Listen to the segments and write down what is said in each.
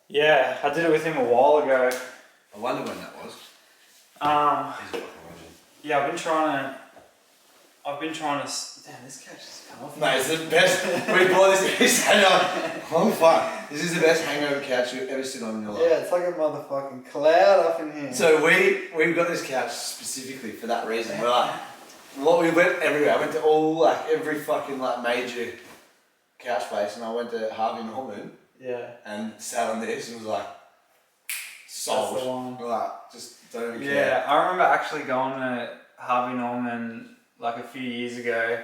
Yeah, I did it with him a while ago. I wonder when that was. He's got Yeah, I've been trying to. Damn, this couch is come off. Mate, it's the best. We bought this. Oh fuck! This is the best hangover couch you've ever sit on in your life. Yeah, it's like a motherfucking cloud up in here. So we got this couch specifically for that reason. We're like, we went everywhere. I went to every fucking major couch place, and I went to Harvey Norman. Yeah. And sat on this and was like, sold. That's the one. We're like, just don't even care. Yeah, I remember actually going to Harvey Norman like a few years ago,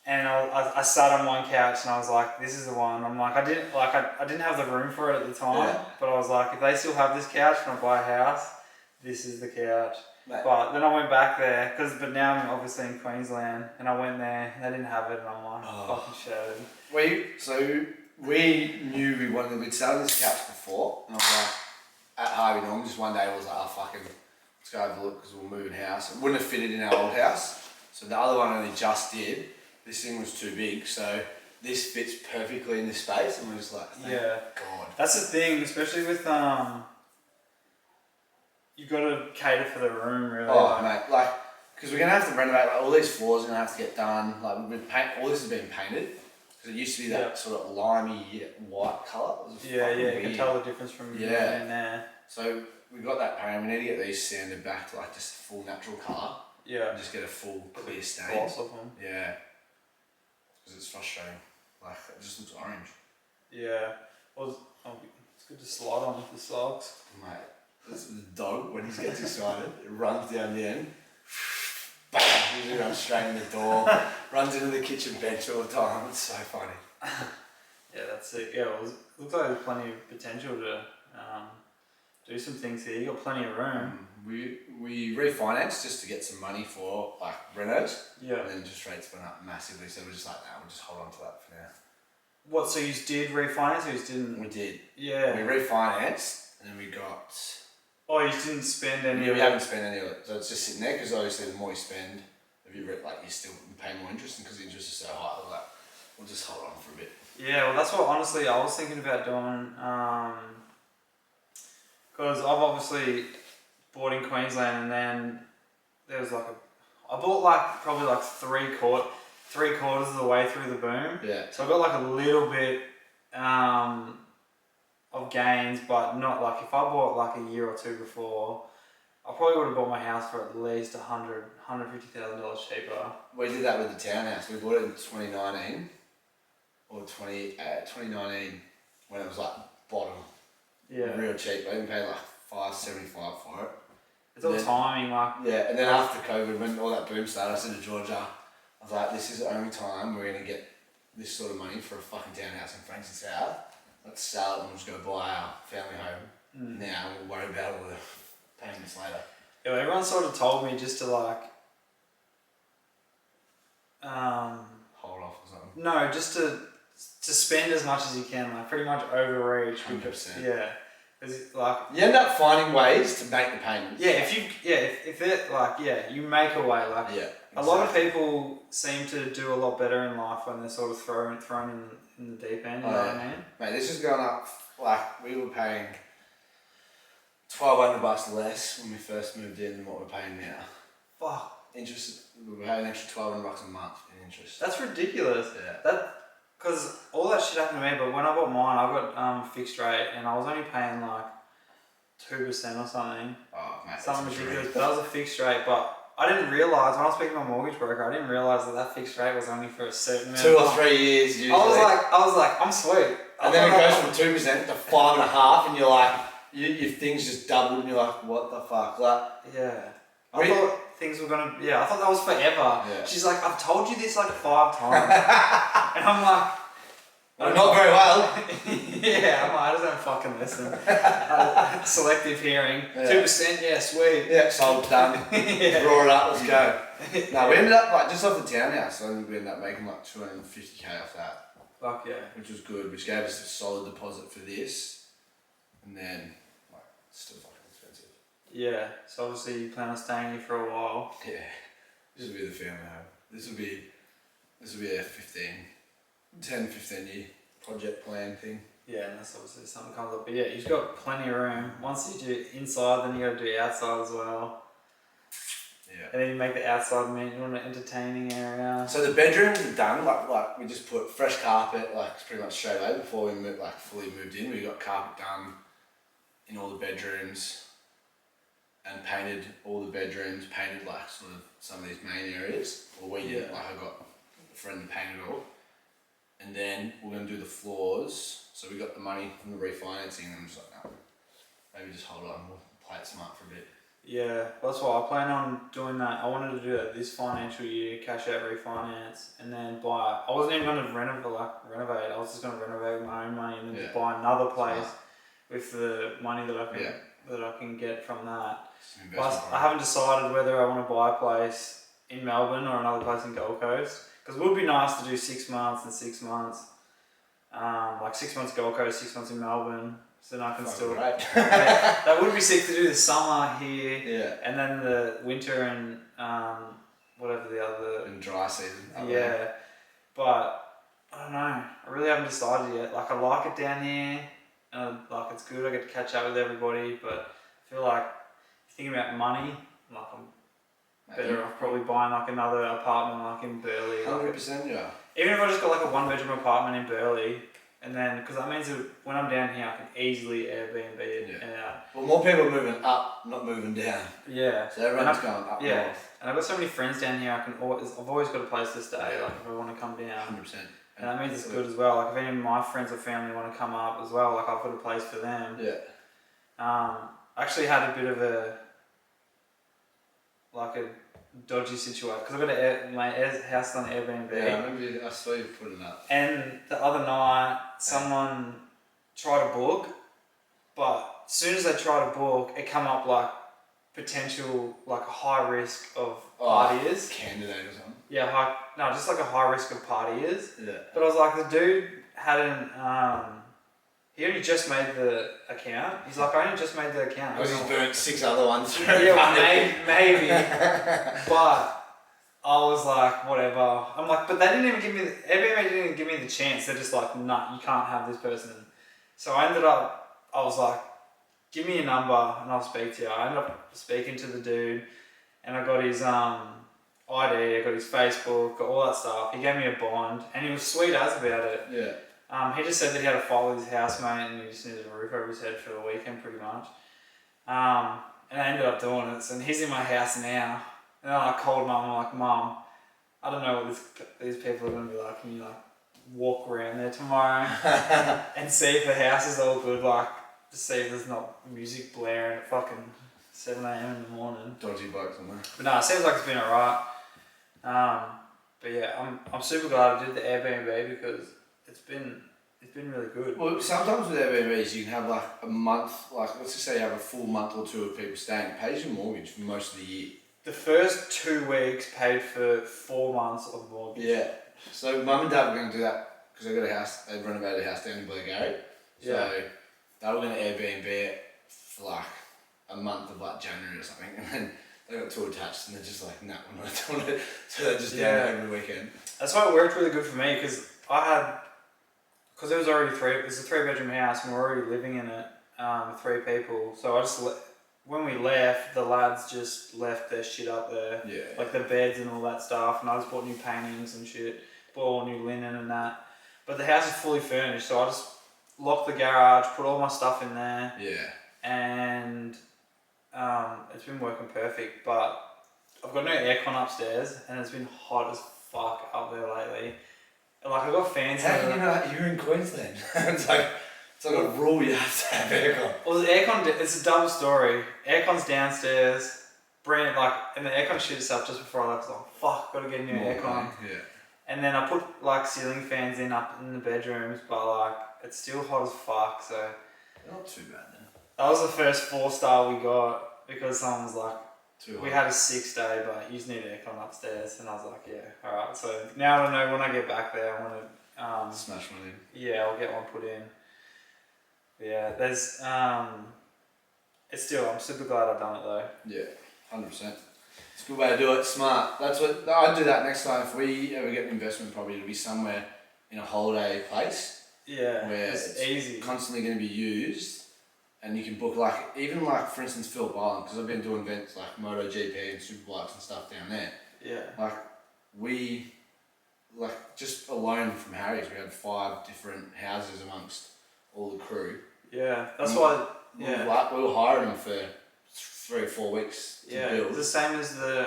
and I sat on one couch and I was like, this is the one. I'm like, I didn't have the room for it at the time, but I was like, if they still have this couch when I buy a house, this is the couch. Mate. But then I went back there but now I'm obviously in Queensland, and I went there and they didn't have it, and I'm like, fucking shattered. We knew we'd sat on this couch before, and I was like, at Harvey Norman, just one day I was like, let's go have a look, because we're moving house. It wouldn't have fitted in our old house, so the other one only just did. This thing was too big, so this fits perfectly in this space, and we're just like, thank God. That's the thing, especially with, you've got to cater for the room, really. Oh, mate, because we're going to have to renovate, all these floors are going to have to get done, all this has been painted. It used to be that sort of limey white colour. You can tell the difference from in there. So we got that paint. We need to get these sanded back to just full natural colour. Yeah. And just get a full clear stain. Gloss of them. Yeah. Because it's frustrating. It just looks orange. Yeah. Well, it's good to slide on with the socks. Mate, this is the dog, when he gets excited, it runs down the end. Bam! Usually runs straight in the door, runs into the kitchen bench all the time. It's so funny. Yeah, that's it. Yeah, well, it looks like there's plenty of potential to do some things here. You got plenty of room. We refinanced just to get some money for renos. Yeah. And then interest rates went up massively, so we're just like, nah, we'll just hold on to that for now. What? So you did refinance, or you didn't? We did. Yeah. We refinanced, and then we got. Oh, you didn't spend any of it? We haven't spent any of it. So it's just sitting there, because obviously the more you spend, you still pay more interest, and because the interest is so high, we'll just hold on for a bit. Yeah, well that's what honestly I was thinking about doing, because I've obviously bought in Queensland, and then there was I bought probably three quarters of the way through the boom. Yeah. So I got a little bit of gains, but not if I bought a year or two before, I probably would have bought my house for at least $150,000 cheaper. We did that with the townhouse. We bought it in 2019 or 2019 when it was bottom. Yeah. Real cheap. I even paid $575 for it. It's all timing, Yeah, and then after COVID, when all that boom started, I said to Georgia, I was like, this is the only time we're going to get this sort of money for a fucking townhouse in Frankston South. Let's sell it and we'll just go buy our family home now, and we'll worry about all the payments later. Yeah, everyone sort of told me just to hold off or something. No, just to spend as much as you can, pretty much overreach. 100%. Yeah. Because you end up finding ways to make the payments. Yeah, if it you make a way. Yeah. Exactly. A lot of people seem to do a lot better in life when they're sort of thrown in the deep end. You know what I mean? Mate, this has gone up. We were paying $1,200 less when we first moved in than what we're paying now. Fuck. Interest. We were paying an extra $1,200 a month in interest. That's ridiculous. Yeah. Because all that shit happened to me, but when I got mine, I got fixed rate, and I was only paying 2% or something. Oh, mate, something ridiculous. But that was a fixed rate. But I didn't realise, when I was speaking to my mortgage broker, I didn't realise that fixed rate was only for a certain amount 2 or 3 years usually. I was like, I'm sweet. And then it goes from 2% to 5.5%, and you're like, your things just doubled, and you're like, what the fuck? Yeah. I thought things were gonna. Yeah, I thought that was forever. Yeah. She's like, I've told you this 5 times, and I'm like, not very well. Yeah, I'm like, I just don't fucking listen. Selective hearing. 2%, yeah, sweet. Yeah, sold, done. Yeah. Draw it up, let's go. No, we ended up just off the townhouse, so we ended up making $250K off that. Fuck yeah. Which was good, which gave us a solid deposit for this, and then still fucking expensive. Yeah, so obviously you plan on staying here for a while. Yeah, this will be the family home. This will be a 10-15 year project plan thing. Yeah, unless obviously something comes up. But yeah, you've got plenty of room. Once you do inside, then you got to do outside as well. Yeah. And then you make the outside an entertaining area. So the bedrooms are done. Like we just put fresh carpet, like pretty much straight away before we fully moved in. We got carpet done in all the bedrooms, and painted all the bedrooms. Painted like sort of some of these main areas. Or we did. Like I got a friend to paint it all. And then we're gonna do the floors. So we got the money from the refinancing, and I'm just like, no, maybe just hold on. We'll play it smart for a bit. Yeah, that's why I plan on doing that. I wanted to do that this financial year, cash out refinance, and then buy. I wasn't even going to renovate. I was just going to renovate with my own money and then just buy another place with the money that I can get from that. Plus, I haven't decided whether I want to buy a place in Melbourne or another place in Gold Coast, because it would be nice to do 6 months and 6 months, like 6 months Gold Coast, 6 months in Melbourne. So then I can still. Right. That would be sick to do the summer here. Yeah. And then the winter and whatever the other. And dry season. Yeah. But I don't know. I really haven't decided yet. Like I like it down here. And like it's good. I get to catch up with everybody. But I feel like thinking about money, like I'm better off probably buying like another apartment like in Burleigh. 100%, yeah. Even if I just got like a 1-bedroom apartment in Burleigh. And then, because that means that when I'm down here, I can easily Airbnb it and out. Well, more people are moving up, not moving down. Yeah. So everyone's going up north. And I've got so many friends down here. I've always got a place to stay. Like if I want to come down. 100%. And that means it's good as well. Like if any of my friends or family want to come up as well, like I've got a place for them. Yeah. I actually had a bit of a dodgy situation because I got my house on Airbnb. Yeah, I remember I saw you putting up. And the other night, someone tried to book, but as soon as they tried to book, it come up like potential, like a high risk of partiers. Candidate or something. Yeah, just like a high risk of partiers. Yeah. But I was like, the dude hadn't. He only just made the account. He's like, I only just made the account. Because he's burnt 6 other ones. Yeah, maybe. But I was like, whatever. I'm like, but they didn't even give me, Airbnb didn't even give me the chance. They're just like, nah, you can't have this person. So I was like, give me a number and I'll speak to you. I ended up speaking to the dude and I got his ID, I got his Facebook, got all that stuff. He gave me a bond and he was sweet as about it. Yeah. He just said that he had a fight with his housemate and he just needed a roof over his head for the weekend pretty much. And I ended up doing it. So he's in my house now. And then I called Mum, I'm like, Mum, I don't know what these people are going to be like. Can you like walk around there tomorrow and see if the house is all good? Like, just see if there's not music blaring at fucking 7 a.m. in the morning. Dodgy bikes on there. But no, it seems like it's been alright. But yeah, I'm super glad I did the Airbnb because it's been really good. Well, sometimes with Airbnbs you can have like a month, like let's just say you have a full month or two of people staying. It pays your mortgage for most of the year. The first 2 weeks paid for 4 months of mortgage. Yeah. So Mum and Dad were going to do that because they got a house. They renovated a house down in Blairgowrie. So they were going to Airbnb it for like a month of like January or something, and then they got too attached and they're just like, nah, we're not doing it. So they're just doing it every weekend. That's why it worked really good for me because there was already it's a 3-bedroom house and we're already living in it with 3 people. So I just when we left, the lads just left their shit up there, like the beds and all that stuff, and I just bought new paintings and shit, bought all new linen and that. But the house is fully furnished, so I just locked the garage, put all my stuff in there, and it's been working perfect. But I've got no aircon upstairs, and it's been hot as fuck up there lately. Like I've got fans. How do you know you're in Queensland? It's like a rule you have to have aircon. Well, the aircon, it's a double story. Aircon's downstairs, and the aircon shit itself just before I left. I was like, fuck, gotta get a new aircon. Yeah. And then I put like ceiling fans up in the bedrooms, but like it's still hot as fuck. So not too bad then. That was the first 4-star we got because someone was like, too hot. We had a 6-day, but you just need aircon upstairs, and I was like, yeah, all right. So now I know when I get back there, I want to smash one in. Yeah, I'll get one put in. Yeah, there's I'm super glad I've done it though. Yeah, 100%. It's a good way to do it. Smart. That's what I'd do that next time. If we ever get an investment property, it'll be somewhere in a holiday place. Yeah, where it's easy. constantly going to be used, and you can book like even like for instance Phillip Island, because I've been doing events like MotoGP and Superbikes and stuff down there. Yeah. Like we, like just alone from Harry's, we had 5 different houses amongst all the crew. Yeah, that's why. Yeah. We were hiring them for 3 or 4 weeks to build. It's the same as the.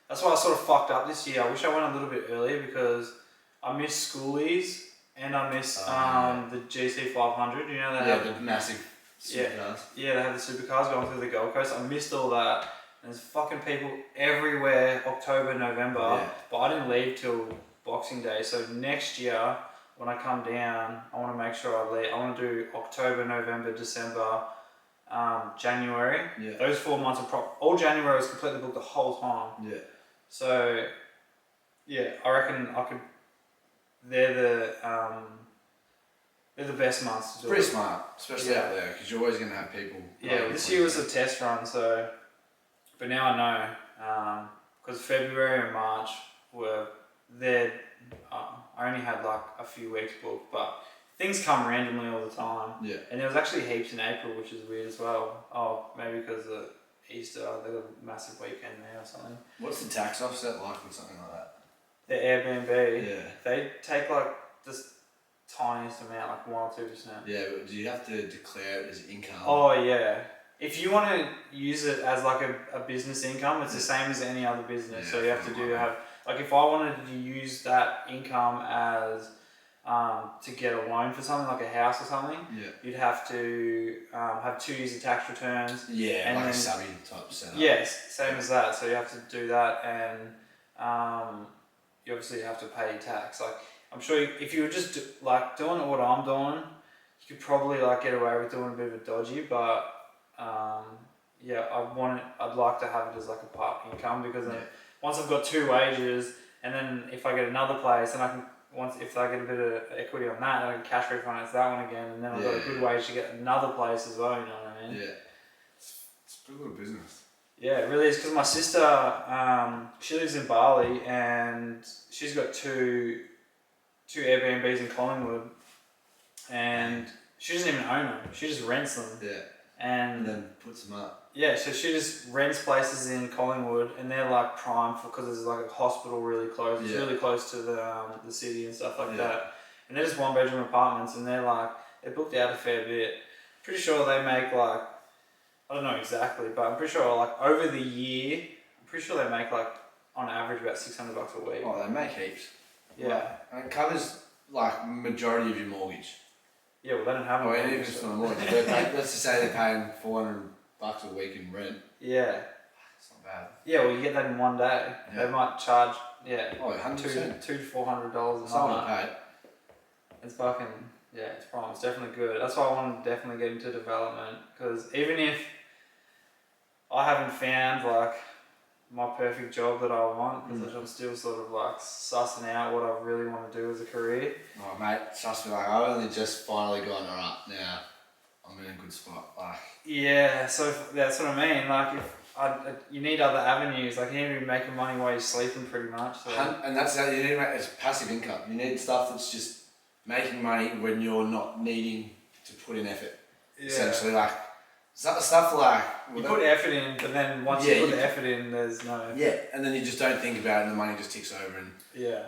That's why I sort of fucked up this year. I wish I went a little bit earlier because I missed schoolies and I missed the GC 500. You know they have the massive supercars. Yeah, they have the supercars going through the Gold Coast. I missed all that. There's fucking people everywhere. October, November, but I didn't leave till Boxing Day. So next year when I come down, I want to make sure I leave. I want to do October, November, December. January. Yeah. Those 4 months are all January was completely booked the whole time. Yeah. So, yeah, I reckon I could. They're the best months to do. Pretty smart, especially out there, because you're always going to have people. Yeah, this year was a test run, so. But now I know, because February and March were there. I only had like a few weeks booked, but. Things come randomly all the time. Yeah. And there was actually heaps in April, which is weird as well. Oh, maybe because of Easter, they got a massive weekend there or something. What's the tax offset like with something like that? The Airbnb. Yeah. They take like this tiniest amount, like 1 or 2%. Yeah, but do you have to declare it as income? Oh yeah. If you want to use it as like a business income, it's the same as any other business. Yeah, so you have to have like if I wanted to use that income as to get a loan for something like a house or something, you'd have to have 2 years of tax returns. Yeah, and like then, a subby type setup. Yes, same as that. So you have to do that, and you obviously have to pay tax. Like I'm sure if you were just doing what I'm doing, you could probably like get away with doing a bit of a dodgy, but I'd like to have it as like a part income because then once I've got 2 wages, and then if I get another place, then I can. If I get a bit of equity on that, I can cash refinance that one again, and then I've got a good wage to get another place as well. You know what I mean? Yeah, it's a pretty good business. Yeah, it really is. Because my sister, she lives in Bali, and she's got two Airbnbs in Collingwood, and she doesn't even own them. She just rents them. Yeah. And then puts them up. Yeah, so she just rents places in Collingwood, and they're like prime because there's like a hospital really close. It's really close to the city and stuff like that. And they're just 1-bedroom apartments, and they're booked out a fair bit. Pretty sure they make like, I don't know exactly, but I'm pretty sure like over the year, I'm pretty sure they make like on average about $600 a week. Oh, they make heaps. Yeah. And it covers like majority of your mortgage. Yeah, well they don't have. Oh, and even if it's not a mortgage, let's just say they're paying $400 a week in rent. Yeah. It's not bad. Yeah, well you get that in one day. Yeah. They might charge Oh, 100%. $200 to $400 a Someone paid. It's fucking it's prime. It's definitely good. That's why I want to definitely get into development, because even if I haven't found like my perfect job that I want, because I'm still sort of like sussing out what I really want to do as a career. Oh mate, trust me, like I've only just finally gone alright now. I'm in a good spot. Like yeah, so that's what I mean. Like if you need other avenues. Like you need to be making money while you're sleeping, pretty much. So. And that's how you need to make it's passive income. You need stuff that's just making money when you're not needing to put in effort. Yeah. Essentially, like stuff like you put effort in, but then once you put the effort in, there's no effort. Yeah, and then you just don't think about it, and the money just ticks over, and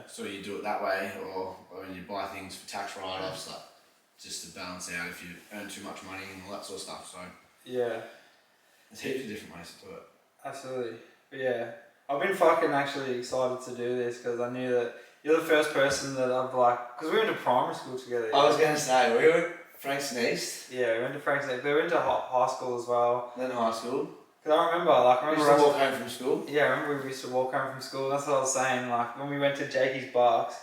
so you do it that way, or when you buy things for tax write-offs, like just to balance out if you earn too much money and all that sort of stuff. So there's heaps of different ways to do it. Absolutely, but yeah, I've been fucking actually excited to do this because I knew that you're the first person that I've because we went to primary school together. I was going to say we were Frankston East. Yeah, we went to Frankston East. We went to high school as well. Then high school. Because I remember, we used to walk home from school. Yeah, I remember we used to walk home from school. That's what I was saying. Like when we went to Jakey's Box,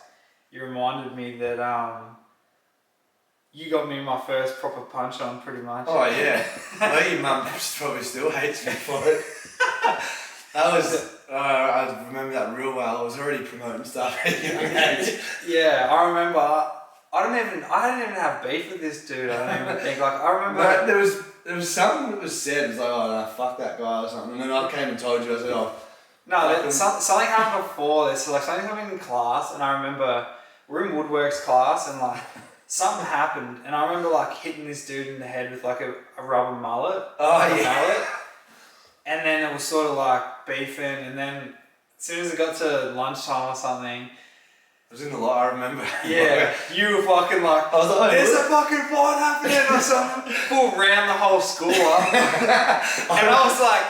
you reminded me that you got me my first proper punch on, pretty much. Oh yeah. I think your mum probably still hates me for it. That was. I remember that real well. I was already promoting stuff. Yeah, I remember. I didn't even have beef with this dude. I don't even think. Like I remember. But there was something that was said. It was like, oh no, fuck that guy or something. And then I came and told you. I said, oh. No, something happened before this. So like something happened in class, and I remember we're in woodworks class, and like something happened, and I remember like hitting this dude in the head with like a rubber mallet. Oh, And then it was sort of like beefing, and then as soon as it got to lunchtime or something, I was in the lot, I remember. yeah, you were fucking like, I was like, there's a fucking fight happening or something. Pull round the whole school up. And I was like,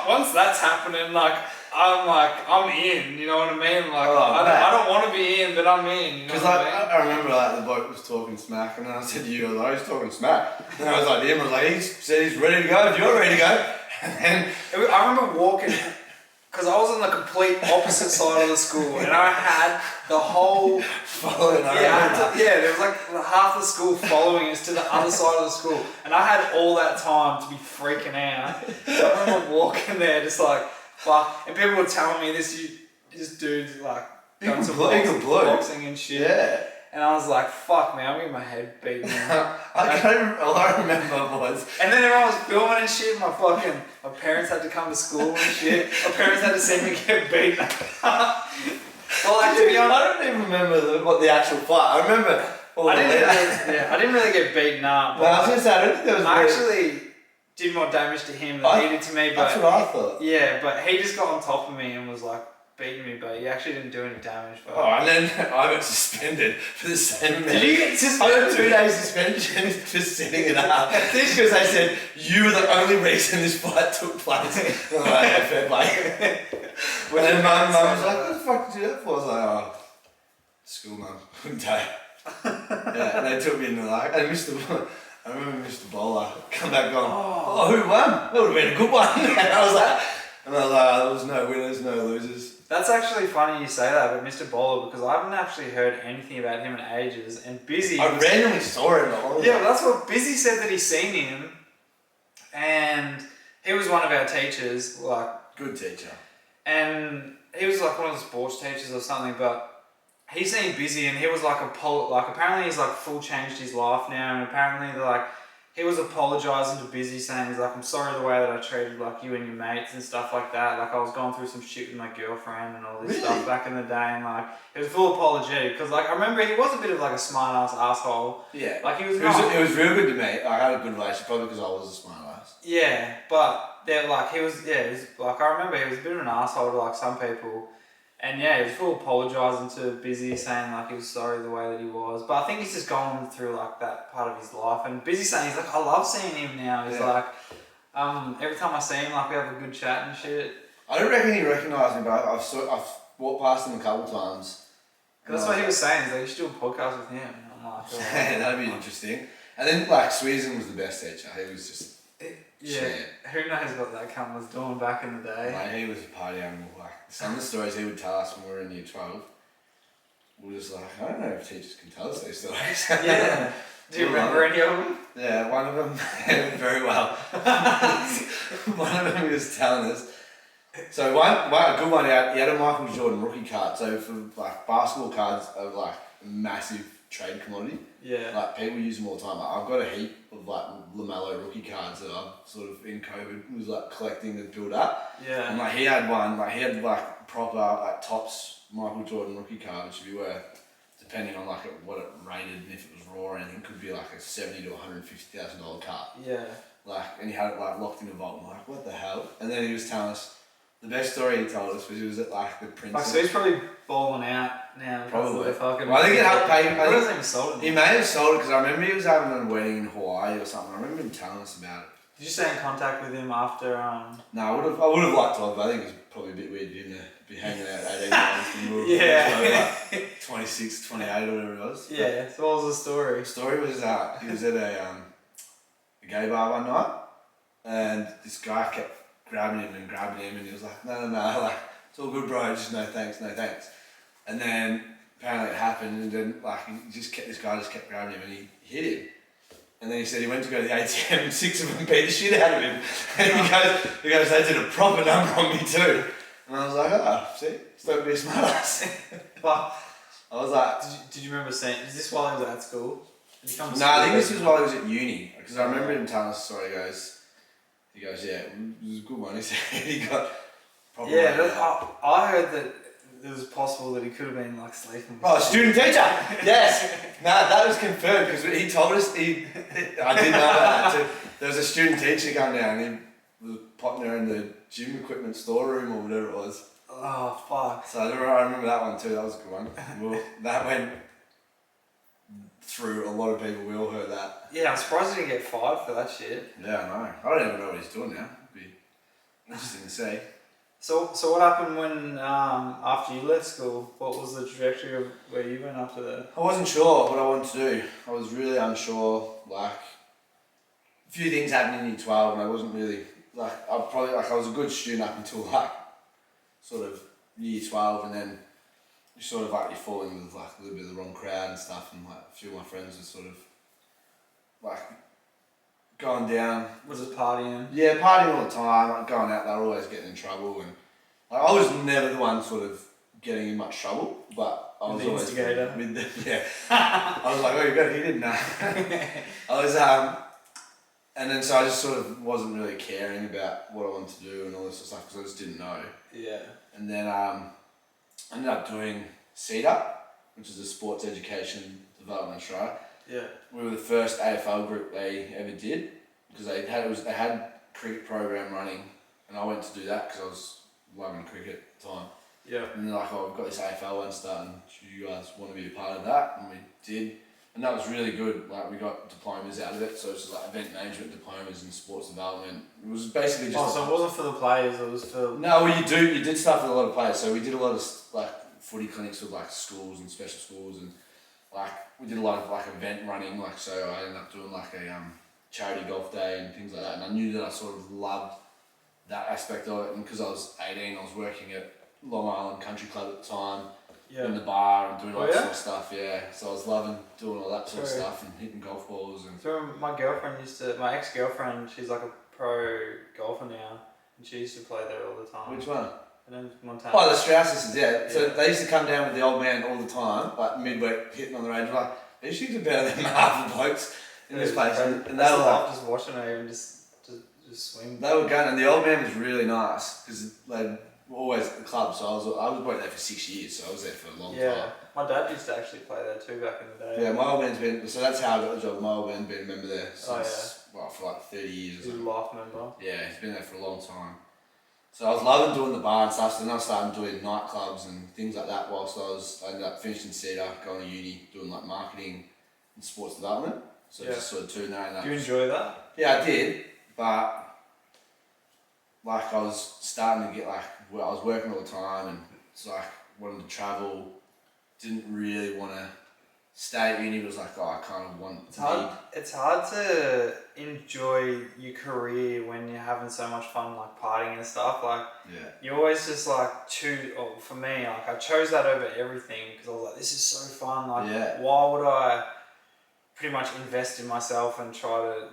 once that's happening, like, I'm in, you know what I mean? Like, I don't want to be in, but I'm in, you know what I mean? I remember like the bloke was talking smack, and then I said to you, I was like, he's talking smack. And I was like, I was like, he said he's ready to go, if you're ready to go. And then I remember walking, because I was on the complete opposite side of the school, and I had the whole following there was like half the school following us to the other side of the school, and I had all that time to be freaking out. So I remember walking there just like fuck, and people were telling me this dude's like done some boxing and shit. Yeah. And I was like, fuck man, I'm getting my head beaten. All I remember was... And then everyone was filming and shit, my parents had to come to school and shit. My parents had to see me get beaten. Well, like, to be honest, I don't even remember what the actual fight. I remember... I didn't really get beaten up. Well, I was going to say, I don't think there was... I actually did more damage to him than he did to me. But that's what I thought. Yeah, but he just got on top of me and was like, beating me, but he actually didn't do any damage. But and then I got suspended for the same. Did you get suspended? I got 2 days suspension for setting it up. Because they said you were the only reason this fight took place. I'm like, yeah, fair play. And then mum was like, "What the fuck did you do that for?" I was like, "Oh, school, mum, couldn't tell you." Yeah, and they took me in the like, and I remember Mr. Bowler come back going, "Oh, who won? That would have been a good one." And I was like, there was no winners, no losers. That's actually funny you say that about Mr. Bowler, because I haven't actually heard anything about him in ages, and Busy... I randomly saw him. Yeah, but that's what Busy said, that he's seen him, and he was one of our teachers, like... Good teacher. And he was like one of the sports teachers or something, but he's seen Busy, and he was like apparently he's like full changed his life now, and apparently he was apologising to Busy, saying he's like, I'm sorry the way that I treated like you and your mates and stuff like that. Like I was going through some shit with my girlfriend and all this stuff back in the day, and like it was full apologetic, because like I remember he was a bit of like a smart ass asshole. Yeah. Like he was. It was real good to me. I had a good relationship, probably because I was a smart ass. Yeah, but he was like, I remember he was a bit of an asshole to like some people. And yeah, he was full apologising to Busy, saying like he was sorry the way that he was. But I think he's just gone through like that part of his life. And Busy saying, he's like, I love seeing him now. He's like, every time I see him, like we have a good chat and shit. I don't reckon he recognised me, but I've walked past him a couple of times. That's what he was saying. He's like, you should do a podcast with him. And I'm like, oh, that'd be interesting. And then like Sweden was the best teacher. He was just who knows what that cunt was doing back in the day. Mate, he was a party animal. Like some of the stories he would tell us when we were in year 12, we were just like, I don't know if teachers can tell us these stories. Yeah. Do you remember any of them? Yeah, one of them very well. One of them he was telling us. So one a good one, he had a Michael Jordan rookie card. So for like basketball cards are like a massive trade commodity. Yeah. Like people use them all the time. Like, I've got a heap of like LaMelo rookie cards that I've sort of in COVID was like collecting and build up. Yeah. And like he had one, like he had like proper like Topps Michael Jordan rookie card, which would be worth, depending on like what it rated and if it was raw or anything, could be like a $70,000 to $150,000 card. Yeah. Like, and he had it like locked in a vault. I'm like, what the hell? And then he was telling us, the best story he told us was he was at like the Prince. Like, so he's probably balling out now. Probably. Fucking, well, I think it helped pay him. He hasn't even sold it. He may have sold it because I remember he was having a wedding in Hawaii or something. I remember him telling us about it. Did you stay in contact with him after? No, I would have liked to, but I think it's probably a bit weird for him to be hanging out 18 months and we were like 26, 28 or whatever it was. Yeah. So what was the story? The story was he was at a gay bar one night, and this guy kept grabbing him, and he was like, no, like, it's all good, bro, just no thanks. And then apparently it happened, and then like this guy just kept grabbing him, and he hit him. And then he said he went to go to the ATM, and 6 of them beat the shit out of him. And he goes, they did a proper number on me too. And I was like, see, don't be a smart ass. But I was like, did you remember saying? Is this while he was at school? No, I think this was while he was at uni, because I remember him telling us the story. He goes, yeah, it was a good one. He said he got proper. Yeah, I heard that it was possible that he could have been like sleeping. Oh, student teacher. Yes. No, that was confirmed because he told us. I didn't know about that too. There was a student teacher come down and he was potting her in the gym equipment storeroom or whatever it was. Oh fuck. So I remember that one too. That was a good one. Well, that went through a lot of people. We all heard that. Yeah, I'm surprised he didn't get fired for that shit. Yeah, I know. I don't even know what he's doing now. It'd be interesting to see. So what happened when after you left school? What was the trajectory of where you went after that? I wasn't sure what I wanted to do. I was really unsure. Like, a few things happened in year 12 and I wasn't really, like, I was a good student up until like, sort of year 12 and then you sort of like, you fall in with like a little bit of the wrong crowd and stuff and like a few of my friends were sort of like, going down. Was it partying? Yeah, partying all the time, like going out, they were always getting in trouble and like, I was never the one sort of getting in much trouble, but I was the always instigator. Yeah. I was like, oh, you got hit in now. I was and then so I just sort of wasn't really caring about what I wanted to do and all this sort of stuff because I just didn't know. Yeah. And then I ended up doing CEDA, which is a sports education development Australia. Yeah. We were the first AFL group they ever did because they had cricket program running, and I went to do that because I was loving cricket at the time. Yeah. And they're like, oh, we've got this AFL one starting. Do you guys want to be a part of that? And we did, and that was really good. Like we got diplomas out of it, so it was like event management diplomas and sports development. It was basically just. Oh, so it wasn't for the players. It was for. No, well, you did stuff with a lot of players. So we did a lot of like footy clinics with like schools and special schools and. Like we did a lot of like event running, like so I ended up doing like a charity golf day and things like that, and I knew that I sort of loved that aspect of it, and because I was 18 I was working at Long Island Country Club at the time, in the bar and doing all that sort of stuff, so I was loving doing all that sort of stuff and hitting golf balls and... So my ex-girlfriend, she's like a pro golfer now, and she used to play there all the time. Which one? Montana. Oh, the Strauss sisters, yeah. So they used to come down with the old man all the time, like midweek, hitting on the range. Like, these chicks are better than half the blokes in this place. And they were like, just watching her and just swing. They were going, and the old man was really nice because they were always at the club. So I was working there for 6 years, so I was there for a long time. Yeah, my dad used to actually play there too back in the day. Yeah, my old man's been, so that's how I got the job. My old man's been a member there since, for like 30 years or something. He's a life member. Yeah, he's been there for a long time. So I was loving doing the bar and stuff, so then I started doing nightclubs and things like that whilst I ended up finishing CEDA, going to uni, doing like marketing and sports development. So just sort of doing that. Do you enjoy that? Yeah, I did, but like I was starting to get like, well, I was working all the time and it's like wanted to travel, didn't really want to stay at uni, but it was like, oh, I kind of want It's hard to enjoy your career when you're having so much fun, like partying and stuff. Like, you always just like choose. Or for me, like I chose that over everything because I was like, this is so fun. Like, why would I pretty much invest in myself and try to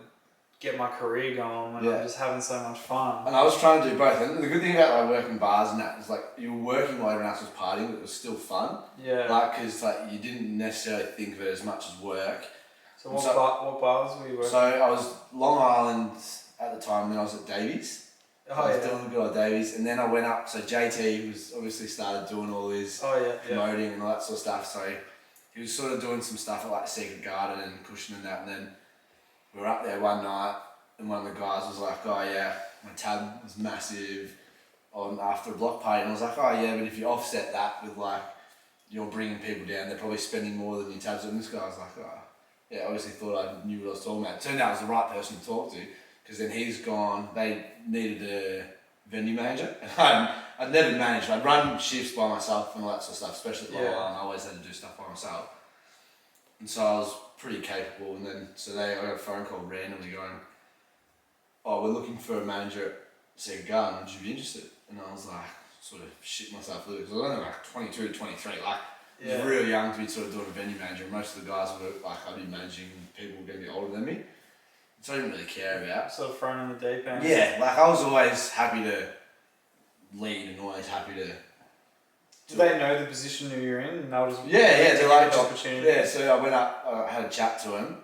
get my career going when I'm just having so much fun? And I was trying to do both. And the good thing about like working bars and that is like you were working while everyone else was partying, but it was still fun. Yeah. Like, because like you didn't necessarily think of it as much as work. So what bars were you working? So I was Long Island at the time, then I was at Davies. I was doing the good old Davies, and then I went up. So JT was obviously started doing all his promoting and all that sort of stuff. So he was sort of doing some stuff at like Secret Garden and Cushion and that. And then we were up there one night, and one of the guys was like, "Oh yeah, my tab was massive on after a block party." And I was like, "Oh yeah, but if you offset that with like you're bringing people down, they're probably spending more than your tabs." And this guy was like, "Oh." Yeah, obviously thought I knew what I was talking about. Turned out I was the right person to talk to because then he's gone, they needed a venue manager. And I'd never managed, I'd run shifts by myself and all that sort of stuff, especially at Long Island. I always had to do stuff by myself. And so I was pretty capable. And then, I got a phone call randomly going, "Oh, we're looking for a manager at Secret Garden, would you be interested?" And I was like, sort of shit myself a little because I was only like 22 to 23, like, I was real young to be sort of doing a venue manager. Most of the guys were like, I'd be managing people who were going to be older than me. So I didn't really care about. Sort of thrown in the deep end. Yeah, like I was always happy to lead and always happy to... Did they know the position that you're in? And they were just they're like, opportunity. Yeah, so I went up, I had a chat to him,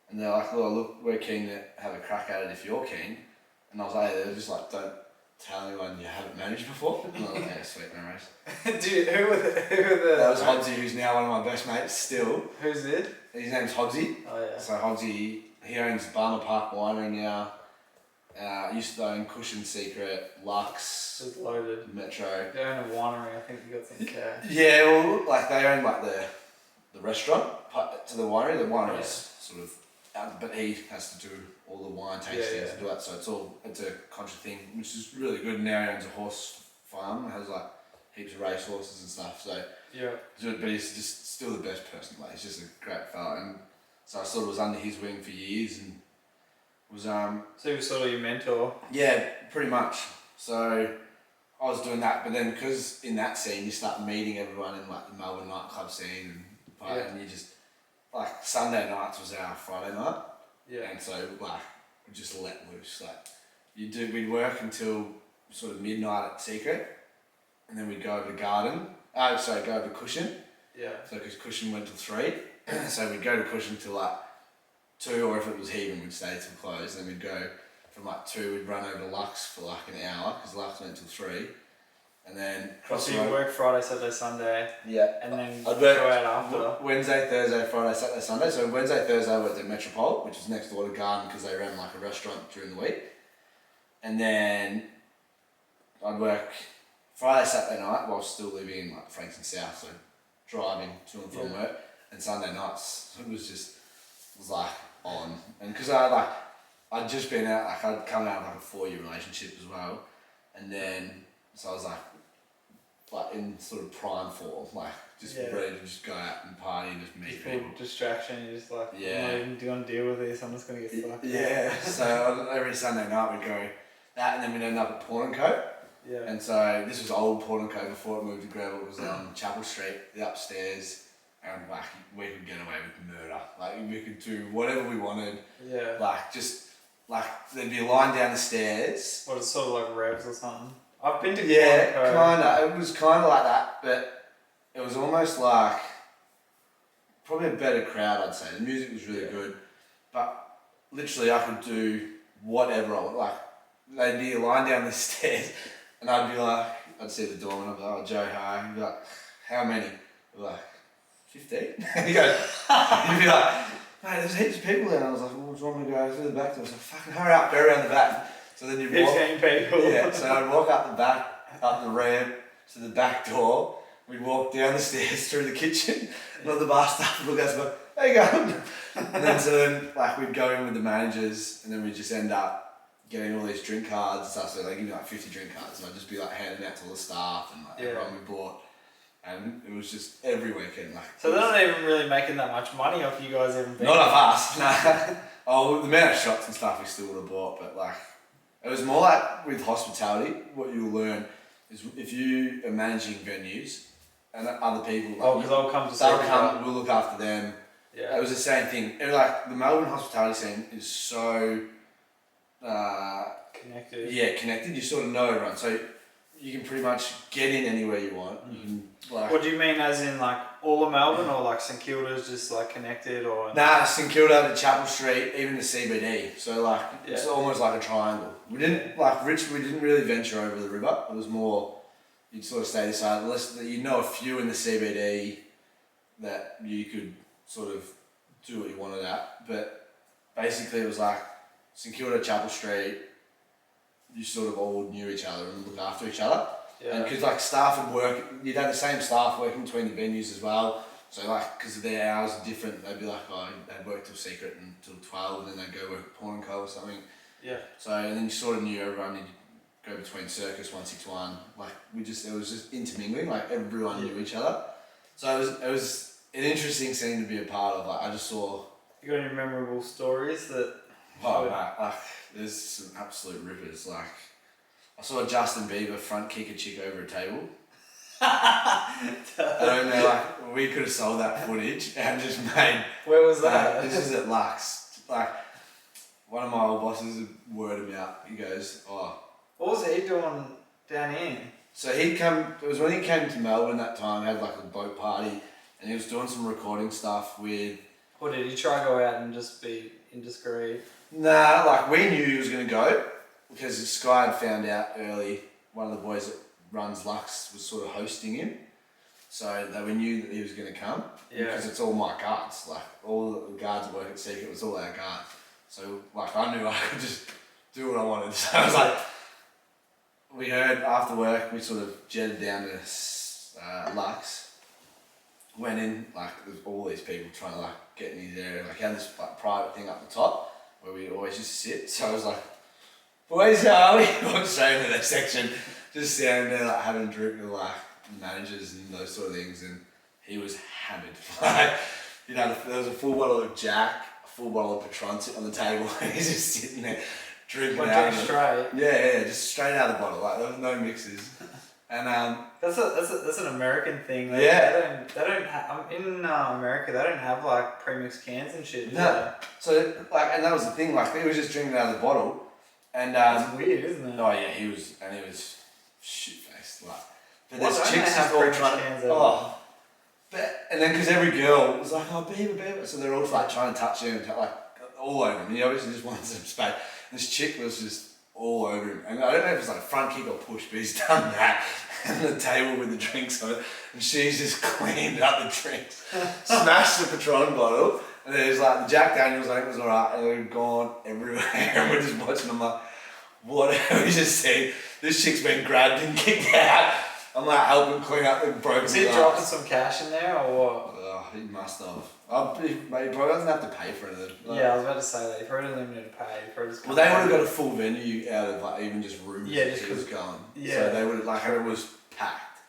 and they're like, "Oh, look, we're keen to have a crack at it if you're keen." And I was like, they're just like, tell anyone you haven't managed before. And I was like, yeah, sweet, no worries. Dude, who were the? That was Hodsy, who's now one of my best mates still. Who's it? His name's Hodsy. Oh yeah. So Hodsy, he owns Barmer Park Winery now. Used to own Cushion Secret, Lux, It's loaded. Metro. They own a winery. I think you got some cash. Yeah, well, like they own like the restaurant to the winery. The winery's sort of, but he has to do all the wine tastings and do that. So it's a contra thing, which is really good. Now he owns a horse farm, has like heaps of race horses and stuff. So Yeah. but he's just still the best person. Like he's just a great fella, and so I sort of was under his wing for years and was So he was sort of your mentor. yeah, pretty much. So I was doing that, but then because in that scene you start meeting everyone in like the Melbourne nightclub scene and you just like Sunday nights was our Friday night. Yeah. And so like we just let loose. Like we'd work until sort of midnight at Secret, and then we'd go over to Garden. Go over to Cushion. Yeah. So because Cushion went till 3, so we'd go to Cushion till like 2, or if it was heaving, we'd stay till close. Then we'd go from like 2, we'd run over to Lux for like an hour because Lux went till 3, and then cross So the you road. work Friday, Saturday, Sunday, Yeah. and then I'd go work out after. Wednesday, Thursday, Friday, Saturday, Sunday. So Wednesday, Thursday I worked at Metropole, which is next door to Garden because they ran like a restaurant during the week. And then I'd work Friday, Saturday night while still living in like Frankston South, so driving to and from work. And Sunday nights it was like on, and because I'd just been out, like I'd come out of like a 4-year relationship as well, and then so I was like in sort of prime form, like just ready to just go out and party and just meet people. Distraction, you're just like, Yeah. I'm not even going to deal with this, I'm just going to get fucked. Yeah, so every Sunday night we'd go that, and then we'd end up at Port & Co. Yeah. And so this was old Port & Co before it moved to Greville. It was on Chapel Street, the upstairs, and like we could get away with murder. Like we could do whatever we wanted. Yeah. Like just like there'd be a line down the stairs. What, it's sort of like Revs or something? I've been to Yeah, Quantico. kinda. It was kinda like that, but it was almost like probably a better crowd, I'd say. The music was really good, but literally I could do whatever I want. Like they'd be a line down the stairs, and I'd be like, I'd see the doorman, I'd be like, oh, Joe, hi. He'd be like, how many? I'd be like, 15? He'd go, he'd be like, mate, there's heaps of people there. And I was like, well, do you want me to go through the back door? I was like, fucking hurry up, go around the back. So then you'd walk. 15 people. Yeah, so I'd walk up the back, up the ramp to the back door. We'd walk down the stairs through the kitchen, and on the bar staff would look at us and go, how you going? And then like we'd go in with the managers, and then we'd just end up getting all these drink cards and stuff. So they give me like 50 drink cards, and I'd just be like handing out to all the staff and like everyone we bought. And it was just every weekend. Like, So they're not even really making that much money off you guys even being. not of us. No. Oh, the amount of shots and stuff we still would have bought, but like it was more like with hospitality. What you'll learn is if you are managing venues and other people, like, because they'll come to see they'll you. come. We'll look after them. Yeah. It was the same thing. It was like the Melbourne hospitality scene is so Connected. yeah, connected. You sort of know everyone, so you can pretty much get in anywhere you want. You can like. What do you mean, as in like all of Melbourne, or like St Kilda's just like connected, or? Nah, St Kilda to Chapel Street, even the CBD. So like it's Yeah. almost like a triangle. We didn't like we didn't really venture over the river. It was more you'd sort of stay this side. Unless you know a few in the CBD that you could sort of do what you wanted at. But basically it was like St Kilda, Chapel Street. You sort of all knew each other and looked after each other. Yeah. And because like staff would work, you'd have the same staff working between the venues as well. So like, because their hours are different, they'd be like, oh, they'd work till Secret until 12, and then they'd go work at Port & Co or something. Yeah. So, and then you sort of knew everyone, you'd go between Circus, 161, like it was just intermingling, like everyone knew each other. So it was an interesting scene to be a part of. Like I just saw... You got any memorable stories that... Oh, mate, like there's some absolute rippers. Like I saw Justin Bieber front kick a chick over a table. I don't know, like we could have sold that footage and just made. Where was that? This is at Lux. Like one of my old bosses worded me out. He goes, "Oh." What was he doing down here? So he'd come. It was when he came to Melbourne that time. Had like a boat party, and he was doing some recording stuff with. Or did he try to go out and just be indiscreet? Nah, like we knew he was gonna go, because Sky had found out early, one of the boys that runs Lux was sort of hosting him. So we knew that he was going to come. Yeah. Because it's all my guards. Like, all the guards that work at Secret, it was all our guards. So, like, I knew I could just do what I wanted. So I was like, we heard after work, we sort of jetted down to Lux. Went in, like, there's all these people trying to, like, get in his area. Like, he had this, like, private thing up the top where we always used to sit. So I was like, boys, how are we? Walked straight into that section. Just standing there, like, having a drink with, like, managers and those sort of things. And he was hammered. Like, you know, there was a full bottle of Jack, a full bottle of Patron sitting on the table. And he's just sitting there drinking out of it. Straight. Yeah, just straight out of the bottle. Like, there was no mixes. And that's an American thing. They don't have in America. They don't have like pre-mixed cans and shit. No. So like, and that was the thing. Like, he was just drinking out of the bottle, and it's weird, isn't it? Oh yeah, he was shit faced. Like, but Why there's don't chicks they have just all pre-mixed trying cans to. But and then because every girl was like, oh baby, so they're all like trying to touch him, and like all over him. He obviously just wanted some space. And this chick was just all over him, and I don't know if it's like a front kick or push, but he's done that. And the table with the drinks on it, and she's just cleaned up the drinks, smashed the Patron bottle, and there's like the Jack Daniels, I think was alright, and they've gone everywhere, and we're just watching them like, what have we just seen? This chick's been grabbed and kicked out. I'm like helping clean up the broken glass. Is he dropping some cash in there or what? Oh, he must have. He probably doesn't have to pay for anything. Like, yeah, I was about to say that. He probably doesn't even need to pay. Well, they would have got a full venue out of like even just rooms that he was going. Yeah. So they would have, like, it was packed.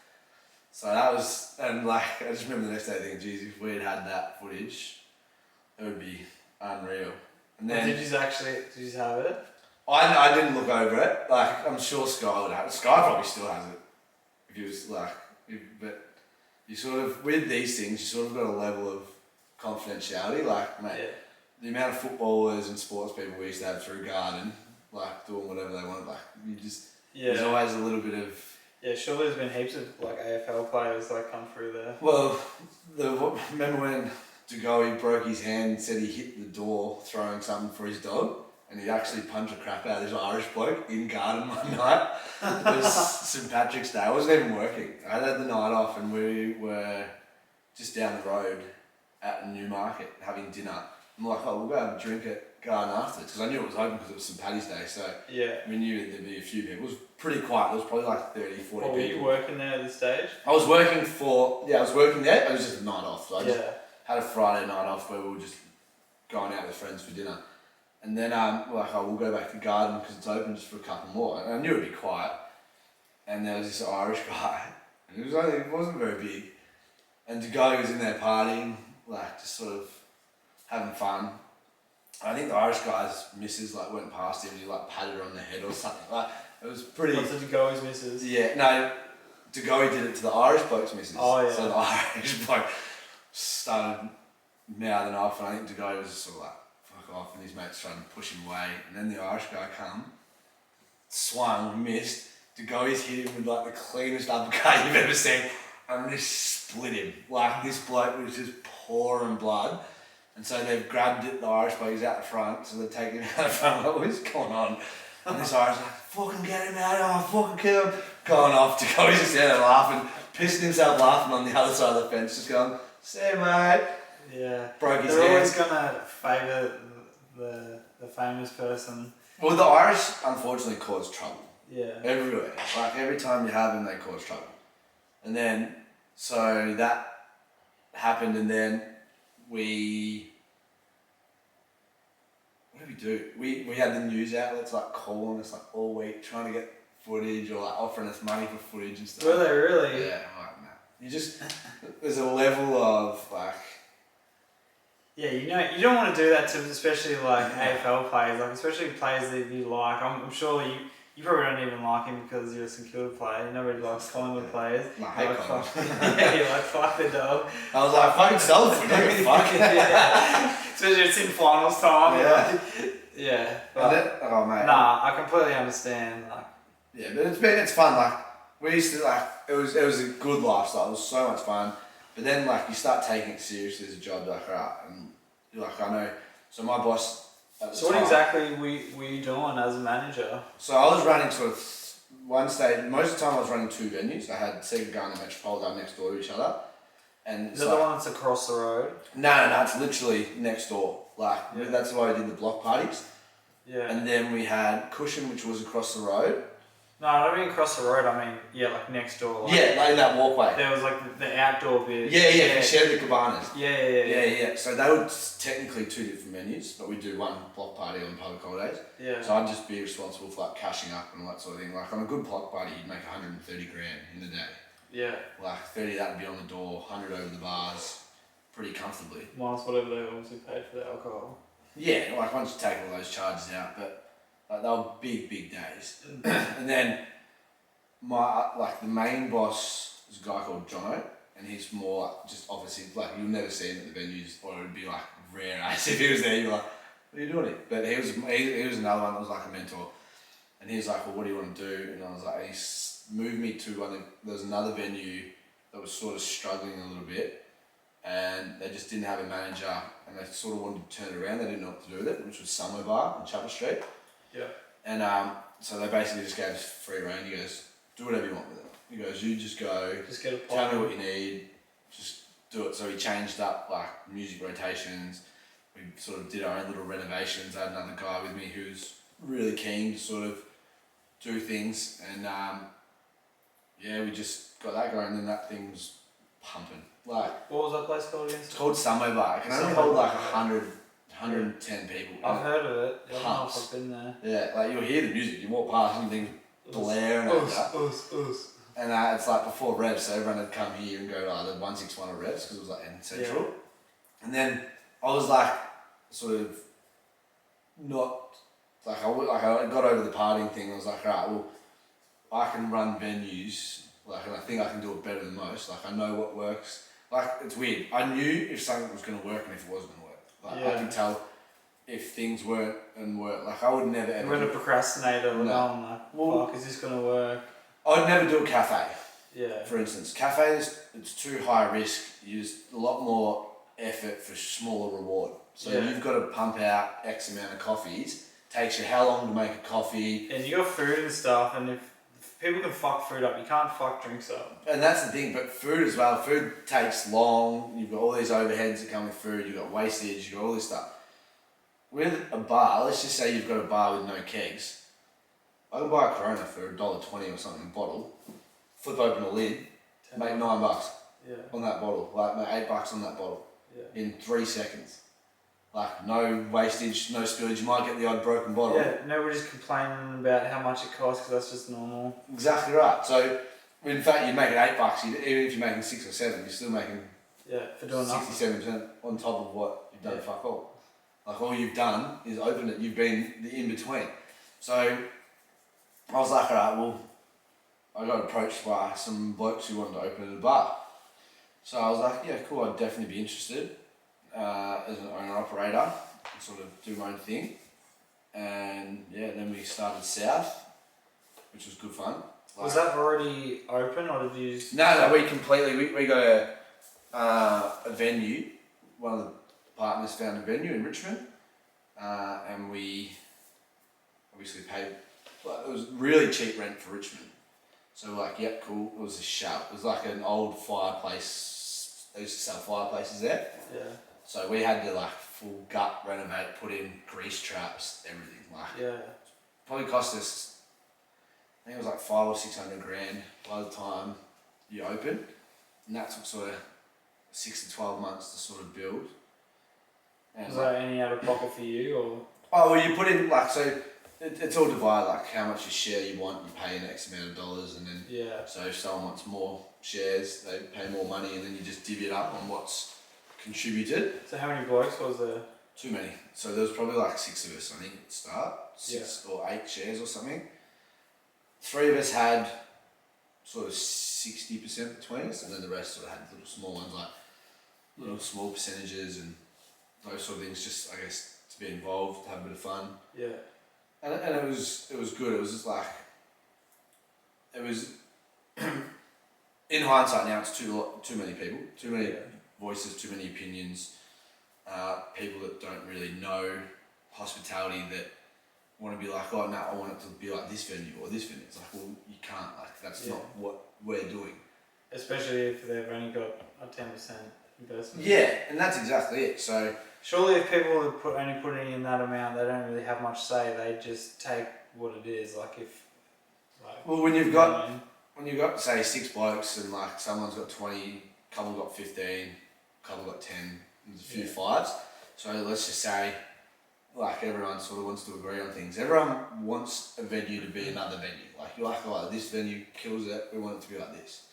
So that was, and like, I just remember the next day thinking, geez, if we had that footage, it would be unreal. And then did you have it? I didn't look over it. Like, I'm sure Sky would have it. Sky probably still has it. If he was like, but you sort of, with these things, you sort of got a level of confidentiality. Like, mate, the amount of footballers and sports people we used to have through Garden, like doing whatever they wanted, like, you just, there's always a little bit of. Yeah, surely there's been heaps of like AFL players like come through there. Well, remember when Degoe broke his hand and said he hit the door throwing something for his dog? And he'd actually punched the crap out of this Irish bloke in Garden one night. It was St Patrick's Day. I wasn't even working. I had the night off and we were just down the road at Newmarket having dinner. I'm like, oh, we'll go have a drink at Garden afterwards. Because I knew it was open because it was St Paddy's Day. So we knew there'd be a few people. It was pretty quiet. There was probably like 30, 40 people. Were you working there at this stage? I was working there. It was just a night off. So I just had a Friday night off where we were just going out with friends for dinner. And then like, oh, we'll go back to Garden because it's open just for a couple more. And I knew it'd be quiet. And there was this Irish guy, and it wasn't very big. And the guy was in there partying, like just sort of having fun. I think the Irish guy's missus like went past him and he like patted her on the head or something. Like, it was pretty. What's the Degoe's missus? Yeah, no, Degoe did it to the Irish bloke's missus. Oh yeah. So the Irish bloke started mouthing off, and I think Degoe was just sort of like, off, and his mates trying to push him away, and then the Irish guy swung, missed. Degoe's hit him with like the cleanest uppercut you've ever seen, and just split him. Like, this bloke was just pouring blood, and so they've grabbed it. The Irish bloke is out the front, so they're taking him out the front. Like, what's going on? And this Irish like, fucking get him out! Oh, fucking kill him! Going off. Degoe's just there laughing, pissing himself laughing on the other side of the fence, just going, "See you, mate." Yeah. Broke his They're hand. always gonna favour the famous person. Well, the Irish unfortunately cause trouble. Yeah. Everywhere. Like, every time you have them, they cause trouble. And then, so that happened, and then what did we do? We had the news outlets like calling us like all week trying to get footage or like offering us money for footage and stuff. Were they really? Yeah, like, man. You just, there's a level of like. Yeah, you don't want to do that to especially like AFL players, like especially players that you like. I'm sure you probably don't even like him because you're a St Kilda player. Nobody likes Collingwood players. I hate Collingwood. Yeah, you like fuck the dog. I was like, fucking sell it for me, fuck. Yeah. Especially it's in finals time. Yeah. Yeah. But, oh mate. Nah, I completely understand. Like. Yeah, but it's fun. Like, we used to like, it was a good lifestyle. It was so much fun. But then, like, you start taking it seriously as a job, like, right, and you're like, I know. So my boss at the So what time. exactly were you doing as a manager? So I was running sort of one stage. Most of the time I was running two venues. I had Segagar and the Metropole next door to each other. And Is that the one that's across the road? No, it's literally next door. Like Yeah. that's why I did the block parties. Yeah. And then we had Cushion, which was across the road. No, I don't mean across the road. I mean, like next door. Like, Yeah, like in that walkway. There was like the outdoor bit. Yeah, we shared the cabanas. Yeah. So they were technically two different menus, but we do one block party on public holidays. Yeah. So I'd just be responsible for like cashing up and all that sort of thing. Like on a good block party, you'd make 130 grand in a day. Yeah. Like 30 that would be on the door, 100 over the bars, pretty comfortably. Minus whatever they obviously paid for the alcohol. Yeah, like once you take all those charges out, but like they were big days. And then the main boss is a guy called Jono, and he's more just obviously like you'll never see him at the venues, or it'd be like rare as if he was there. You're like, what are you doing it? But he was another one that was like a mentor, and he was like, well, what do you want to do? And I was like, moved me to there was another venue that was sort of struggling a little bit, and they just didn't have a manager, and they sort of wanted to turn it around. They didn't know what to do with it, which was Summer Bar on Chapel Street. Yeah. And so they basically just gave us free rein. He goes, do whatever you want with it. He goes, you just go, Just get a tell me what you need, just do it. So he changed up like music rotations. We sort of did our own little renovations. I had another guy with me who's really keen to sort of do things, and we just got that going, and then that thing was pumping. Like, What was that place called again? it's called Samo Bar. It can only hold like 110 people. I've heard of it. I don't know if Pumps. I've been there. Yeah, like you'll hear the music. You walk past and things blaring like that. Us. And it's like before revs, so everyone would come here and go to either 161 or revs because it was like in central. Yeah. And then I was like, sort of, not like I got over the partying thing. I was like, alright, well, I can run venues, like, and I think I can do it better than most. Like, I know what works. Like, it's weird. I knew if something was going to work and if it wasn't going to work. Like, I could tell if things weren't and worked. Like, I would never ever. You're going to procrastinate or No. going like, fuck, is this going to work? I'd never do a cafe. Yeah. For instance, cafes, it's too high risk. You use a lot more effort for smaller reward. So you've got to pump out X amount of coffees. Takes you how long to make a coffee? And you got food and stuff, and if people can fuck food up, you can't fuck drinks up. And that's the thing, but food as well. Food takes long. You've got all these overheads that come with food. You've got wastage. You've got all this stuff. With a bar, let's just say you've got a bar with no kegs. I can buy a Corona for $1.20 or something a bottle. Flip open the lid, make $9 Yeah. on that bottle. Like make $8 on that bottle in 3 seconds. Like no wastage, no spillage. You might get the odd broken bottle. Yeah, nobody's complaining about how much it costs because that's just normal. Exactly right. So, in fact, you make it $8. Even if you're making 6 or 7, you're still making For doing nothing. 67% on top of what you've done. Fuck all. Like all you've done is open it. You've been the in between. So, I was like, alright, well, I got approached by some blokes who wanted to open a bar. So I was like, yeah, cool. I'd definitely be interested. As an owner operator, and sort of do my own thing, and then we started South, which was good fun. Like, Was that already open or did you? No, we got a venue. One of the partners found a venue in Richmond, and we obviously paid. It was really cheap rent for Richmond, so we're like, yep, cool. It was a shout. It was like an old fireplace. They used to sell fireplaces there. Yeah. So we had to like full gut renovate, put in grease traps, everything. Like probably cost us, I think it was like 500 or 600 grand by the time you open, and that took sort of 6 to 12 months to sort of build. And Was that any out of pocket for you or? Oh well, you put in like it's all divided like how much share you want. You pay an X amount of dollars, and then so if someone wants more shares, they pay more money, and then you just divvy it up on what's contributed. So how many blokes was there? Too many. So there was probably like 6 of us, I think, at the start. 6 or 8 shares or something. 3 of us had sort of 60% between us, and then the rest sort of had little small ones, like little small percentages and those sort of things, just, I guess, to be involved, have a bit of fun. Yeah. And it was good. It was just like, it was, in hindsight now, it's too many people, too many voices, too many opinions, people that don't really know hospitality that want to be like, oh no, I want it to be like this venue or this venue. It's like, well, you can't. Like that's not what we're doing. Especially if they've only got a 10% investment. Yeah, and that's exactly it. So surely if people are only putting in that amount, they don't really have much say. They just take what it is. Like if, like, well, when you've got say 6 blokes and like someone's got 20, couple got 15, couple got 10, there's a few 5s. So let's just say, like everyone sort of wants to agree on things. Everyone wants a venue to be another venue. Like you're like, oh, this venue kills it. We want it to be like this.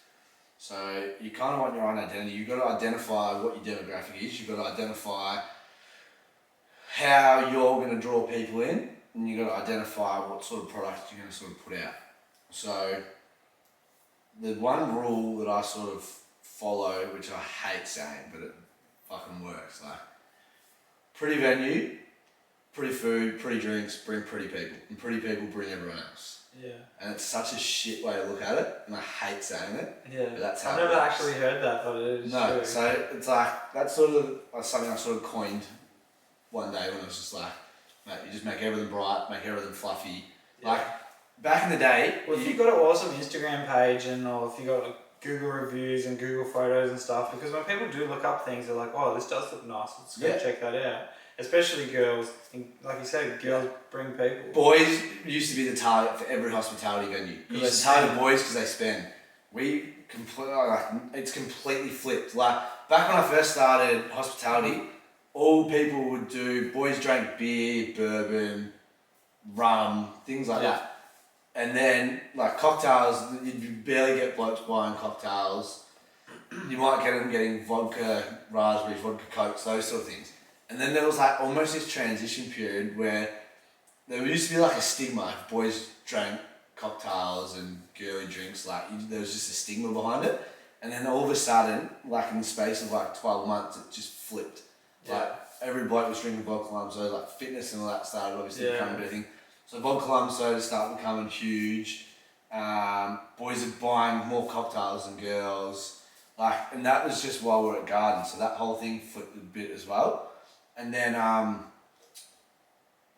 So you kind of want your own identity. You've got to identify what your demographic is. You've got to identify how you're going to draw people in, and you've got to identify what sort of product you're going to sort of put out. So the one rule that I sort of follow, which I hate saying, but it fucking works, like pretty venue, pretty food, pretty drinks, bring pretty people, and pretty people bring everyone else. Yeah. And it's such a shit way to look at it, and I hate saying it. Yeah. But that's how I've never actually heard that, but it is true. So it's like, that's sort of something I sort of coined one day when I was just like, mate, you just make everything bright, make everything fluffy. Yeah. Like, back in the day... Well, if you've got an awesome Instagram page or if you've got like Google reviews and Google photos and stuff, because when people do look up things, they're like, oh, this does look nice, let's go check that out. Especially girls, and like you said, girls bring people. Boys used to be the target for every hospitality venue. They target boys because they spend. We completely, like, it's completely flipped. Like, back when I first started hospitality, all people would do, boys drank beer, bourbon, rum, things like that. And then, like, cocktails, you'd barely get blokes buying cocktails. You might get them getting vodka, raspberries, vodka cokes, those sort of things. And then there was like almost this transition period where there used to be like a stigma if boys drank cocktails and girly drinks, like there was just a stigma behind it. And then all of a sudden, like in the space of like 12 months, it just flipped. Like every bloke was drinking vodka lime soda, like fitness and all that started obviously becoming a big thing. So vodka lime soda started becoming huge. Boys are buying more cocktails than girls. Like, and that was just while we were at Garden. So that whole thing flipped a bit as well. And then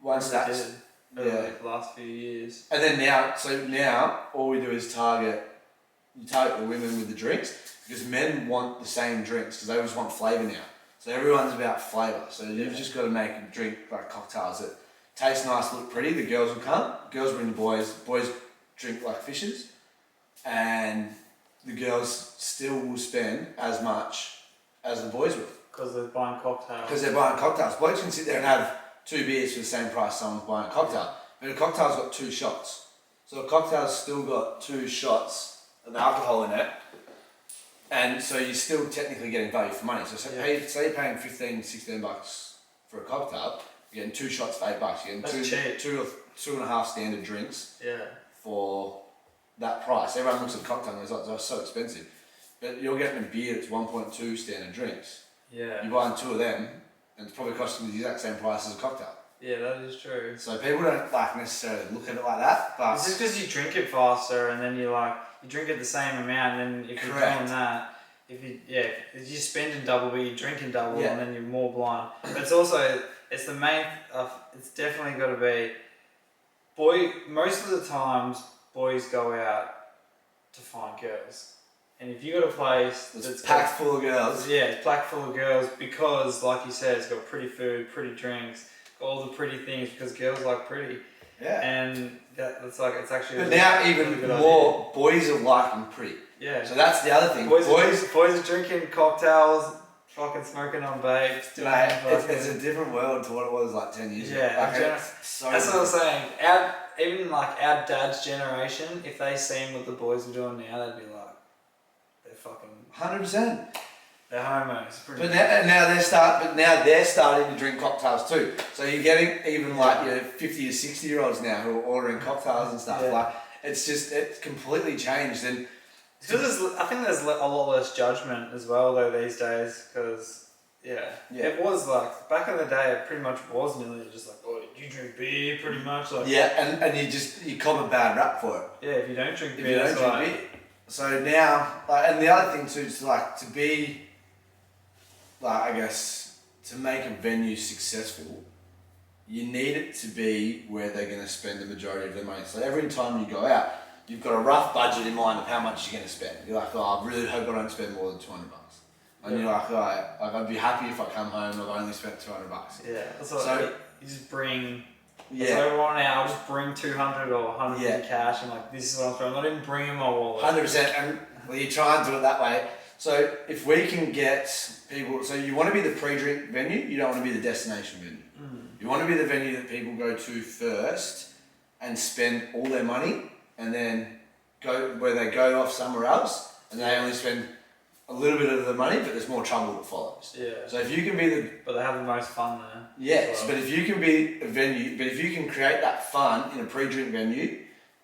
once that's the last few years. And then now all we do is target the women with the drinks, because men want the same drinks because they just want flavour now. So everyone's about flavour. So you've just got to make a drink like cocktails that taste nice, look pretty. The girls will come. Girls bring the boys. Boys drink like fishes, and the girls still will spend as much as the boys will. Because they're buying cocktails. Because they're buying cocktails. Blokes can sit there and have 2 beers for the same price someone's buying a cocktail. But a cocktail's got 2 shots. So a cocktail's still got 2 shots of alcohol in it. And so you're still technically getting value for money. So say you're paying $15-16 for a cocktail, you're getting 2 shots for $8. You're getting two and a half standard drinks for that price. Everyone looks at a cocktail and goes, oh, it's so expensive. But you're getting a beer that's 1.2 standard drinks. Yeah. You're buying 2 of them, and it's probably costing you the exact same price as a cocktail. Yeah, that is true. So people don't like necessarily look at it like that, but it's just because you drink it faster, and then you drink it the same amount, and then if you're doing that, if you're spending double, but you're drinking double, and then you're more blind. But it's also it's definitely got to be most of the times boys go out to find girls. And if you got a place that's packed full of girls. Yeah, it's packed full of girls because, like you said, it's got pretty food, pretty drinks, got all the pretty things because girls like pretty. Yeah. And it's actually. But now even more boys are liking pretty. Yeah. So that's the other thing. Boys are drinking cocktails, fucking smoking on vapes. It's a different world to what it was like 10 years ago. That's what I was saying. Even like our dad's generation, if they seen what the boys are doing now, they'd be like, they're fucking 100%. They're homos. But now they're starting to drink cocktails too. So you're getting even like 50 to 60 year olds now who are ordering cocktails and stuff. Like it's completely changed. And I think there's a lot less judgment as well though these days because it was like back in the day it pretty much was nearly just like, oh, you drink beer pretty much like and you cop a bad rap for it. Yeah, if you don't drink beer. So now, and the other thing too is like to be, like I guess, to make a venue successful, you need it to be where they're going to spend the majority of their money. So every time you go out, you've got a rough budget in mind of how much you're going to spend. You're like, oh, I really hope I don't spend more than $200. And you're like, oh, I'd be happy if I come home and I've only spent $200. Yeah. So you just bring. Yeah. So everyone out, I'll just bring 200 or 100 in cash, and like, this is what I'm throwing. I'm not even bringing my wallet. 100%. And well, you try and do it that way. So if we can get people, so you want to be the pre-drink venue, you don't want to be the destination venue. You want to be the venue that people go to first and spend all their money, and then go where they go off somewhere else and they only spend a little bit of the money, but there's more trouble that follows. Yeah. So if you can be but they have the most fun there. Yes, but if you can be a venue, but if you can create that fun in a pre-drink venue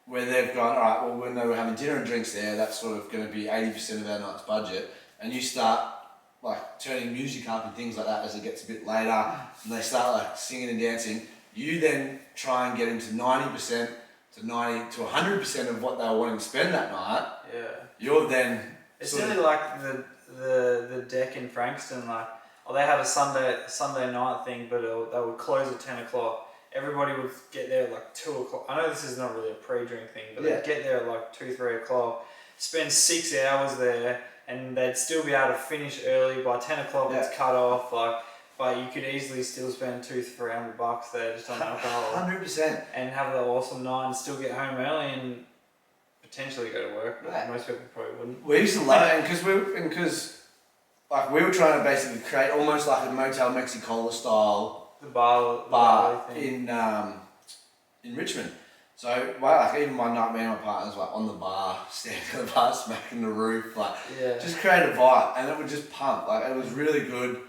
where they've gone, all right, well, when they were having dinner and drinks there, that's sort of going to be 80% of our night's budget, and you start like turning music up and things like that as it gets a bit later, and they start like singing and dancing, you then try and get into 90% to 90 to 100% of what they were wanting to spend that night. Yeah. You're then. It's really like the deck in Frankston, like, they have a Sunday night thing, but they would close at 10 o'clock. Everybody would get there at like 2 o'clock. I know this is not really a pre-drink thing, but they'd get there at like 2, 3 o'clock, spend 6 hours there, and they'd still be able to finish early. By 10 o'clock it's cut off, like, but you could easily still spend $200-300 there just on alcohol. 100%. And have the awesome night and still get home early and potentially go to work. But most people probably wouldn't. We used to love it, because like we were trying to basically create almost like a Motel Mexicola style bar thing. in Richmond. So like even one night, me and my partners like on the bar, standing at the bar, smacking the roof, like just create a vibe, and it would just pump. Like it was really good.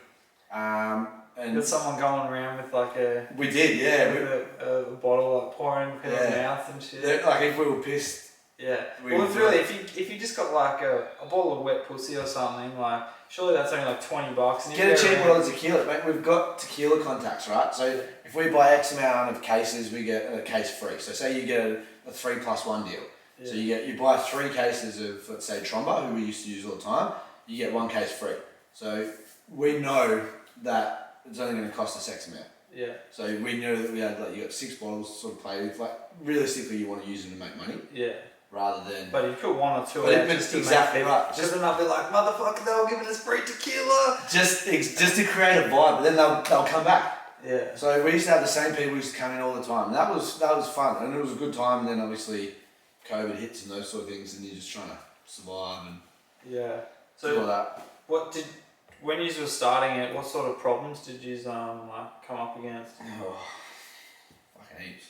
And got someone going around with like we did, with a bottle like pouring in his mouth and shit. Like if we were pissed. Yeah. Well, it's really if you just got like a bottle of wet pussy or something, like surely that's only like $20. And get a cheap bottle of tequila, mate. We've got tequila contacts, right? So if we buy X amount of cases, we get a case free. So say you get a 3+1 deal. So you buy 3 cases of, let's say, Tromba, who we used to use all the time. You get 1 case free. So we know that it's only going to cost us X amount. Yeah. So we knew that we had like you got 6 bottles to sort of play with. Like realistically, you want to use them to make money. Yeah. Rather than. But you put 1 or 2 out just to exactly make right. Just enough to be like, motherfucker, they were giving us free tequila. Just to create a vibe, but then they'll come back. Yeah. So we used to have the same people who used to come in all the time. That was fun, and it was a good time. And then obviously, COVID hits and those sort of things, and you're just trying to survive and. Yeah. So do all that. When you were starting it, what sort of problems did you like come up against? Oh, fucking heaps.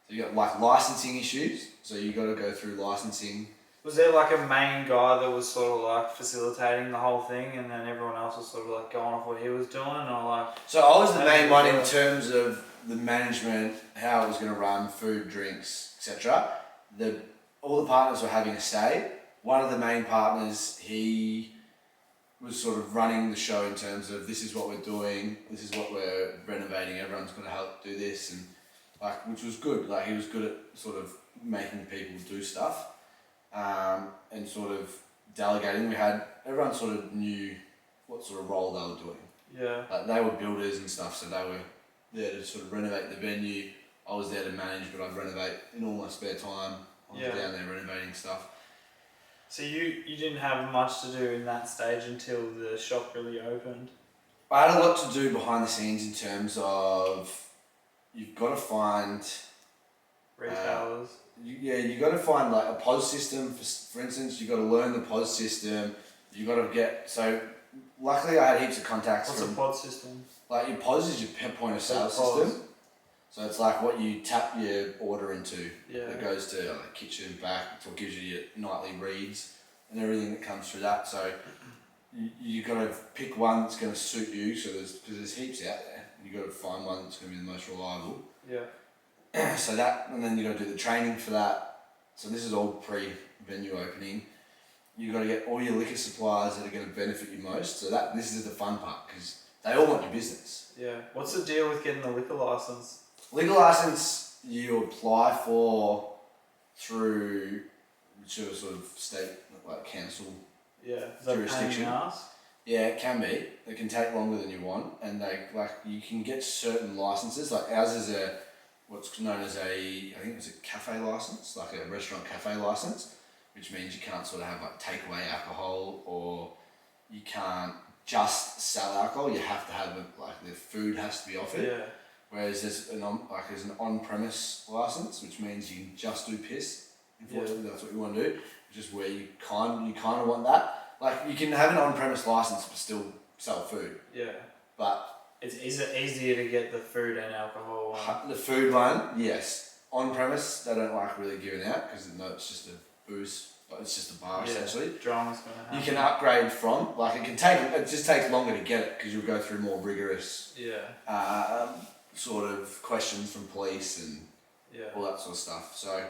So you got like licensing issues. So you got to go through licensing. Was there like a main guy that was sort of like facilitating the whole thing, and then everyone else was sort of like going off what he was doing, or like? So I was the main one in terms of the management, how it was going to run, food, drinks, etc. All the partners were having a say. One of the main partners, he was sort of running the show in terms of this is what we're doing, this is what we're renovating, everyone's going to help do this, and like, which was good. Like he was good at sort of making people do stuff, and sort of delegating. Everyone sort of knew what sort of role they were doing. Yeah. Like they were builders and stuff, so they were there to sort of renovate the venue. I was there to manage, but I'd renovate in all my spare time. I was down there renovating stuff. So you didn't have much to do in that stage until the shop really opened? I had a lot to do behind the scenes in terms of you've got to find retailers. You got to find like a POS system. For instance, you got to learn the POS system. You got to get Luckily, I had heaps of contacts. What's a POS system? Like your POS is your point of sale system. So it's like what you tap your order into. Yeah. That goes to like kitchen, back, it gives you your nightly reads and everything that comes through that. So you got to pick one that's going to suit you. So there's heaps out there. You got to find one that's going to be the most reliable. Yeah. So and then you got to do the training for that. So this is all pre-venue opening. You got to get all your liquor suppliers that are going to benefit you most. So this is the fun part because they all want your business. Yeah. What's the deal with getting the liquor license? Liquor license you apply for through whichever sort of state, like council jurisdiction. Yeah, Yeah, it can be. It can take longer than you want, and you can get certain licenses. Like ours is what's known as I think it's a cafe license, like a restaurant cafe license, which means you can't sort of have like takeaway alcohol, or you can't just sell alcohol. You have to have the food has to be offered. Yeah. Whereas there's an on-premise license, which means you can just do piss. Unfortunately, that's what you want to do. Which is where you kind of want that. Like you can have an on-premise license but still sell food. Yeah. But it's easier to get the food and alcohol. The food one, yes. On-premise, they don't like really giving out because it's just a booze, but it's just a bar essentially. Drama's gonna happen. You can upgrade from it just takes longer to get it because you'll go through more rigorous sort of questions from police and all that sort of stuff. So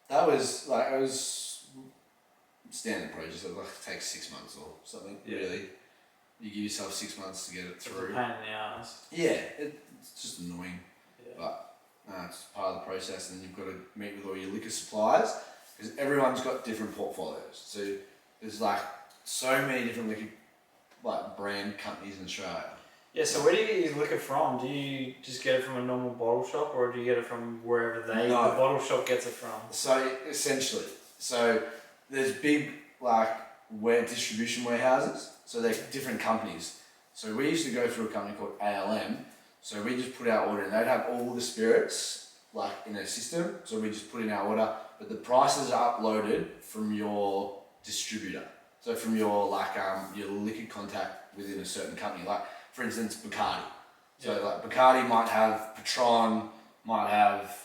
that was it was standard process. It takes 6 months or something. Yeah. Really, you give yourself 6 months to get it through. It's a pain in the ass. Yeah, it's just annoying, but it's part of the process. And you've got to meet with all your liquor suppliers because everyone's got different portfolios. So there's so many different liquor brand companies in Australia. Yeah, so where do you get your liquor from? Do you just get it from a normal bottle shop, or do you get it from wherever the bottle shop gets it from? So essentially, there's big distribution warehouses. So they're different companies. So we used to go through a company called ALM. So we just put our order in. They'd have all the spirits in a system. So we just put in our order, but the prices are uploaded from your distributor. So from your liquor contact within a certain company. Like for instance, Bacardi. So Bacardi might have Patron, might have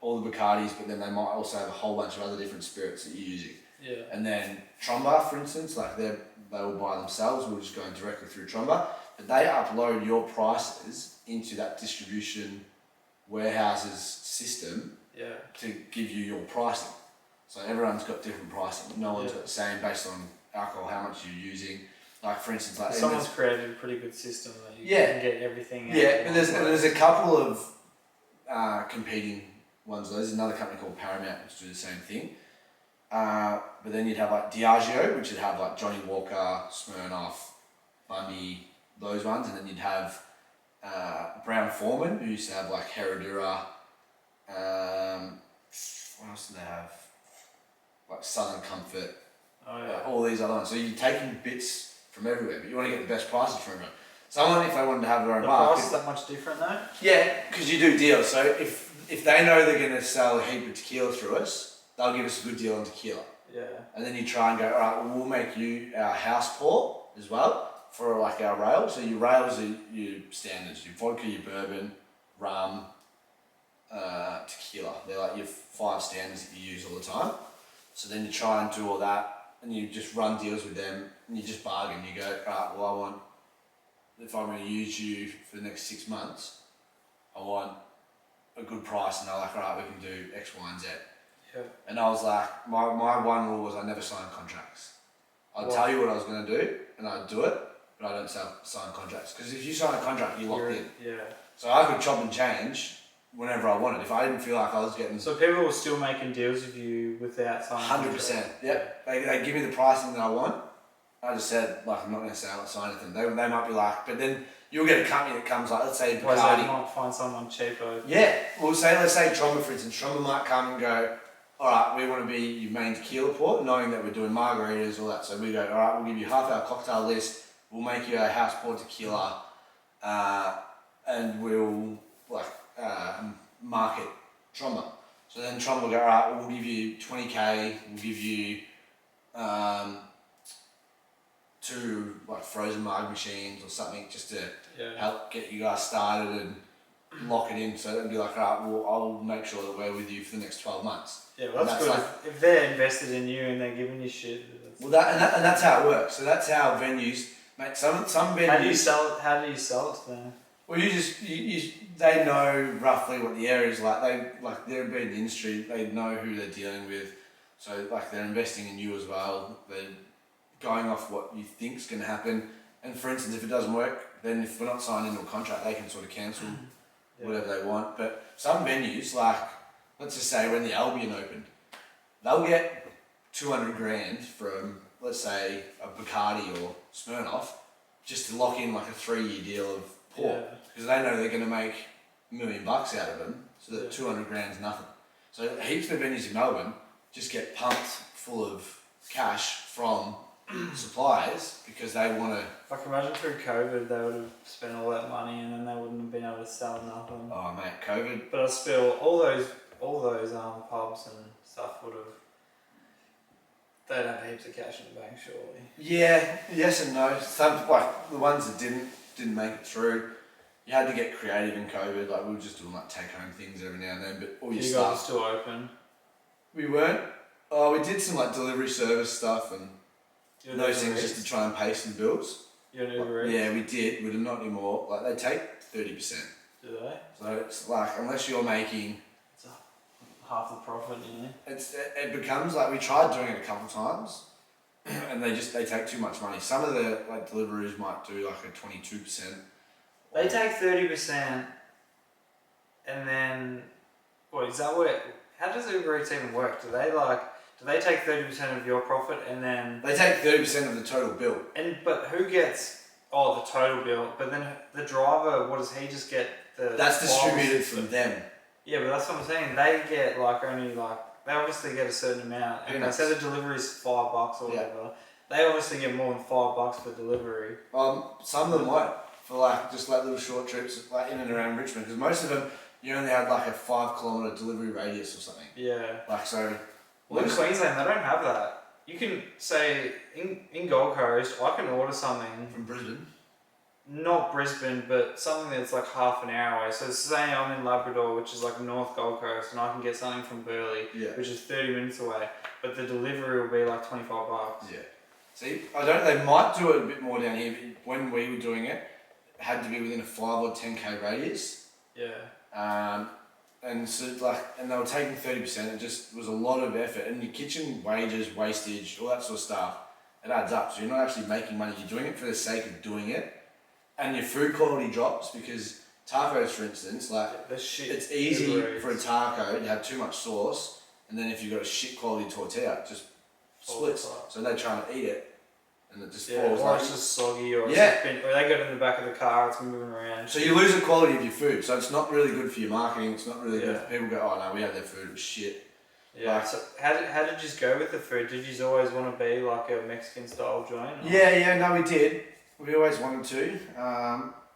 all the Bacardis, but then they might also have a whole bunch of other different spirits that you're using. Yeah. And then Tromba, for instance, they will buy themselves. We're just going directly through Tromba, but they upload your prices into that distribution warehouse's system to give you your pricing. So everyone's got different pricing. No one's got the same based on alcohol, how much you're using. Like for instance, someone's created a pretty good system that you can get everything out. Yeah, but there's a couple of competing ones. There's another company called Paramount which do the same thing. But then you'd have Diageo, which would have Johnny Walker, Smirnoff, Bundy, those ones, and then you'd have Brown Foreman, who used to have Herradura. What else do they have? Southern Comfort. All these other ones. So you're taking bits from everywhere, but you want to get the best prices from everyone. Someone, if they wanted to have their own bar, the price is that much different though? Yeah, because you do deals. So if they know they're going to sell a heap of tequila through us, they'll give us a good deal on tequila. Yeah. And then you try and go, all right, well, we'll make you our house pour as well for our rails. So your rails are your standards, your vodka, your bourbon, rum, tequila. They're your 5 standards that you use all the time. So then you try and do all that, and you just run deals with them, and you just bargain. You go, all right, well, if I'm going to use you for the next 6 months, I want a good price. And they're like, all right, we can do X, Y, and Z. Yeah. And I was like, my one rule was I never sign contracts. I'd tell you what I was going to do, and I'd do it, but I don't sign contracts. Because if you sign a contract, you're locked in. Yeah. So I could chop and change whenever I wanted. If I didn't feel like I was getting... So people were still making deals with you without signing 100%. Yep. They give me the pricing that I want. I just said, I'm not going to sign anything. They might be but then you'll get a company that comes let's say Bacardi. Well, they might find someone cheaper. Yeah. Well, let's say Tromba, for instance. Tromba might come and go, all right, we want to be your main tequila port, knowing that we're doing margaritas, all that. So we go, all right, we'll give you half our cocktail list. We'll make you a house pour tequila, and we'll market Tromba. So then Tromba will go, all right, we'll give you 20K. We'll give you 2 frozen mug machines or something just to help get you guys started and lock it in. So it'll be all right, well, I'll make sure that we're with you for the next 12 months. Yeah, well, that's good. If they're invested in you and they're giving you shit. And that's how it works. So that's how venues, mate. Some venues. How do you sell it to them? Well, they know roughly what the area is like. They've been in the industry. They know who they're dealing with. So they're investing in you as well. They're going off what you think's going to happen. And for instance, if it doesn't work, then if we're not signed into a contract, they can sort of cancel whatever they want. But some venues, let's just say when the Albion opened, they'll get 200 grand from let's say a Bacardi or Smirnoff, just to lock in like a 3-year deal of port, because they know they're going to make $1 million out of them, so that 200 grand's nothing. So heaps of venues in Melbourne just get pumped full of cash from suppliers because they want to. Like imagine through COVID they would have spent all that money and then they wouldn't have been able to sell nothing. Oh mate, COVID. But I still all those pubs and stuff would have. They'd have heaps of cash in the bank, surely. Yeah, yes and no. Some like the ones that didn't make it through. You had to get creative in COVID. Like we were just doing like take home things every now and then, but all your You stuff. guys are still open. We weren't. Oh, we did some like delivery service stuff and those things just to try and pay some bills. Yeah, we did. We do not anymore. Like they take 30%. Do they? So it's like unless you're making. It's half the profit, you know. It becomes like we tried doing it a couple times, and they take too much money. Some of the like deliveries might do like a 22%. They take 30%, and then what is that? What? How does Uber Eats even work? Do they take 30% of your profit and then they take 30% of the total bill? But who gets the total bill? But then the driver, what does he just get? That's distributed from them. Yeah, but that's what I'm saying. They get they obviously get a certain amount. And they say the delivery is $5 or whatever. They obviously get more than $5 for delivery. Some of them won't for like just like little short trips like in and around Richmond, because most of them you only had like a 5 kilometre delivery radius or something. Yeah. Like so. Well, in Queensland they don't have that. You can say in Gold Coast I can order something from Brisbane. Not Brisbane, but something that's like half an hour away. So say I'm in Labrador, which is like North Gold Coast, and I can get something from Burleigh, which is 30 minutes away, but the delivery will be like $25. Yeah. See, they might do it a bit more down here, but when we were doing it, it had to be within a 5 or 10k radius. Yeah. And so and they were taking 30%. It just was a lot of effort, and your kitchen wages, wastage, all that sort of stuff, it adds up. So you're not actually making money. You're doing it for the sake of doing it. And your food quality drops because tacos, for instance, it's easy for a taco to have too much sauce, and then if you've got a shit quality tortilla, it just splits. So they're trying to eat it, and it just falls. Or it's just soggy, or or they go in the back of the car, it's moving around. So you lose the quality of your food. So it's not really good for your marketing. It's not really good for people. Go, oh no, we had their food, it was shit. Yeah. So how did you go with the food? Did you always want to be like a Mexican style joint? Or? Yeah, no, we did. We always wanted to.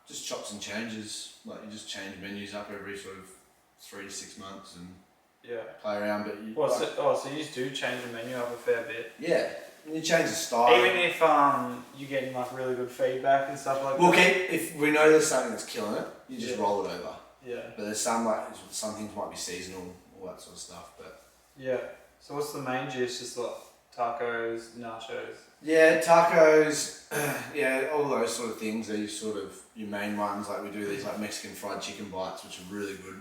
Just chops and changes. Like you just change menus up every sort of 3 to 6 months and play around. But so you just do change the menu up a fair bit. Yeah, and you change the style. Even if you're getting like really good feedback and stuff like that. Okay, if we know there's something that's killing it, you just roll it over. Yeah. But there's some things might be seasonal, all that sort of stuff. But yeah. So what's the main dish? Just like tacos, nachos. Yeah, tacos, all those sort of things are your main ones. Like we do these like Mexican fried chicken bites, which are really good.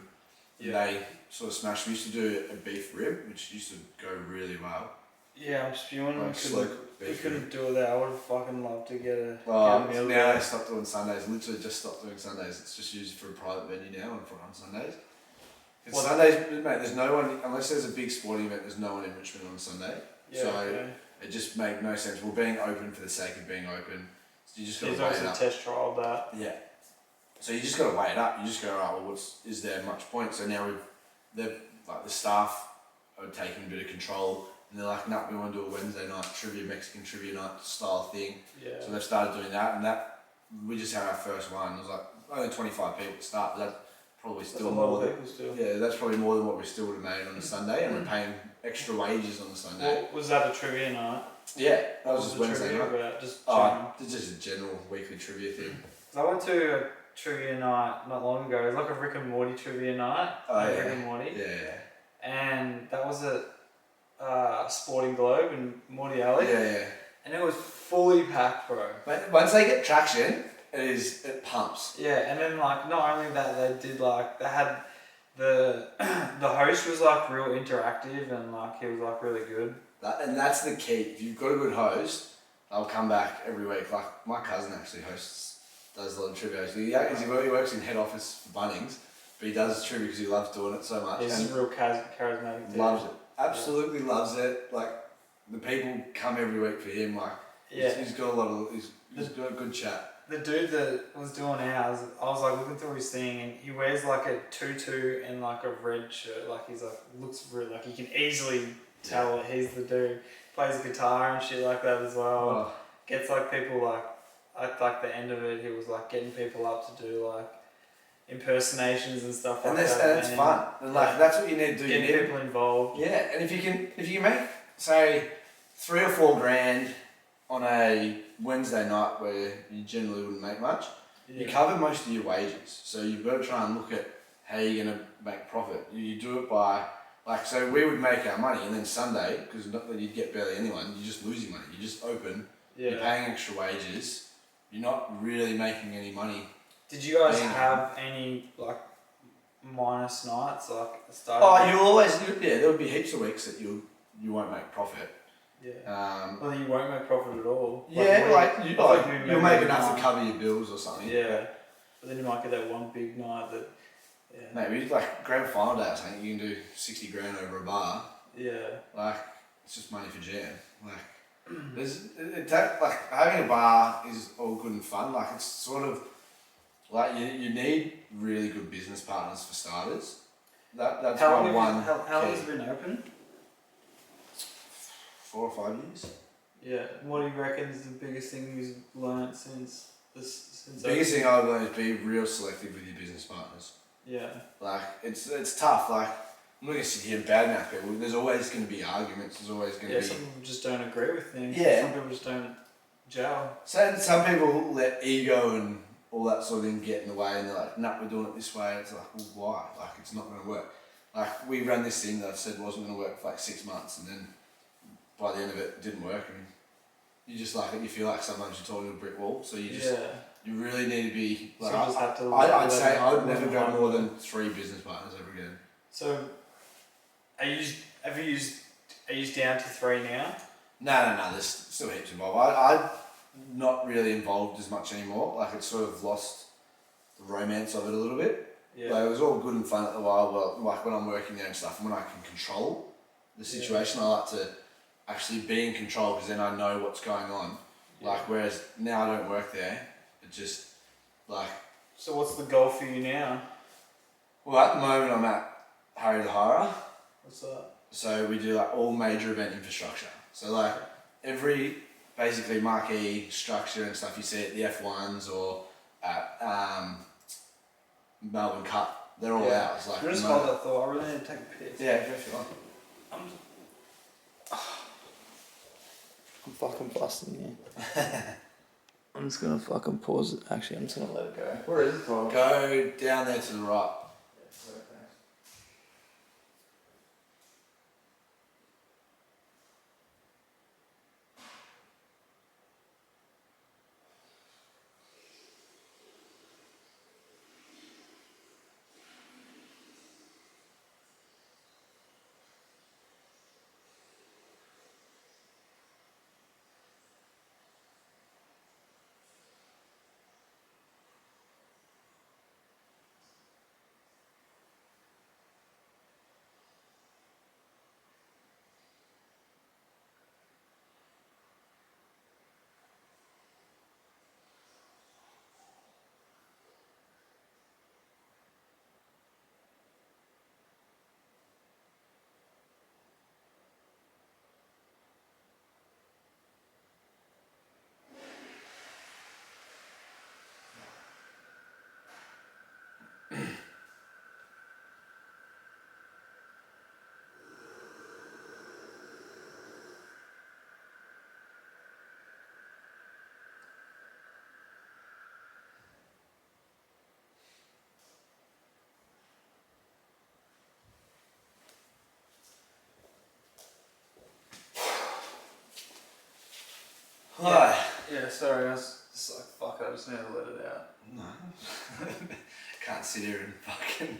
Yeah. They sort of smash. We used to do a beef rib, which used to go really well. Yeah, I'm spewing. Like we couldn't do that. I would have fucking loved to get a meal. Now they stopped doing Sundays. Literally just stopped doing Sundays. It's just used for a private venue now and on Sundays. Sundays, mate, there's no one, unless there's a big sporting event, there's no one in Richmond on Sunday. It just made no sense. We're being open for the sake of being open. So you just got to weigh it up. Test trial that. Yeah. So you just got to weigh it up. You just go, right, well, is there much point? So now the staff are taking a bit of control, and they're like, no, we want to do a Wednesday night Mexican trivia night style thing. Yeah. So they've started doing that, and we just had our first one. It was like only 25 people to start, but that's probably still more than people still. Yeah, that's probably more than what we still would have made on a Sunday, and we're paying extra wages on the Sunday. Well, was that a trivia night? Yeah, that was just Wednesday night. About? Just a general weekly trivia thing. I went to a trivia night not long ago. It was like a Rick and Morty trivia night. Rick and Morty. Yeah. And that was at Sporting Globe in Morty Alley. Yeah. And it was fully packed, bro. But once they get traction, it pumps. Yeah, and then not only that, they had the host was like real interactive and like he was like really good. And that's the key. If you've got a good host, they'll come back every week. Like my cousin actually does a lot of trivia. He works in head office for Bunnings, but he does trivia because he loves doing it so much. He's real charismatic. Loves it. Absolutely loves it. Like the people come every week for him. Like, he's got a lot of, he's got a good chat. The dude that was doing ours, I was like looking through his thing, and he wears like a tutu and like a red shirt. Like he's like looks really like you can easily tell that he's the dude. Plays guitar and shit like that as well. Oh. Gets like people like at like the end of it, he was like getting people up to do like impersonations and stuff like that. And it's fun. And like that's what you need to do. Getting people involved. Yeah, and if you can make say $3 or $4 grand on a Wednesday night where you generally wouldn't make much, you cover most of your wages. So you've got to try and look at how you're going to make profit. You do it by, like, so we would make our money, and then Sunday, because you'd get barely anyone, you just lose your money. You just open, you're paying extra wages, you're not really making any money. Did you guys have any, like, minus nights, like, you always, there would be heaps of weeks that you won't make profit. Yeah. Well, then you won't make profit at all. You'll make enough to cover your bills or something. Yeah. But then you might get that one big night that. Yeah. Maybe like grand final day or something, you can do 60 grand over a bar. Yeah. Like, it's just money for jam. Like, like having a bar is all good and fun. Like, it's sort of like you need really good business partners for starters. That's how one. How long has it been open? 4 or 5 years. Yeah. What do you reckon is the biggest thing you've learnt since this? The biggest thing I've learned is be real selective with your business partners. Yeah. Like, it's tough. Like, I'm not going to sit here and badmouth people. There's always going to be arguments. There's always going to be. Some people just don't agree with things. Yeah. Some people just don't gel. So some people let ego and all that sort of thing get in the way, and they're like, "No, we're doing it this way." It's like, well, why? Like, it's not going to work. Like, we ran this thing that I said wasn't going to work for like 6 months, and then by the end of it, it didn't work, and you just like it. You feel like sometimes you're talking to a brick wall. So you just. Yeah. You really need to be like. So I'd say I'd never go more than 3 business partners ever again. So, are you down to 3 now? No. There's still heaps involved. I'm not really involved as much anymore. Like, it's sort of lost the romance of it a little bit. Yeah. Like, it was all good and fun at the while. Well, like when I'm working there and stuff, and when I can control the situation, I like to actually be in control because then I know what's going on. Yeah. Like, whereas now I don't work there. It just, like... So what's the goal for you now? Well, at the moment I'm at Harry the Hirer. What's that? So we do like all major event infrastructure. So like every basically marquee structure and stuff you see at the F1s or at Melbourne Cup, they're all ours. Like, can you just hold that thought? I really need to take a piss. Yeah, go if you want. I'm fucking busting you. I'm just gonna fucking pause it. Actually, I'm just gonna let it go. Where is it, Paul? Go down there to the right. Yeah, sorry, I was just like, fuck it, I just need to let it out. No. Can't sit here and fucking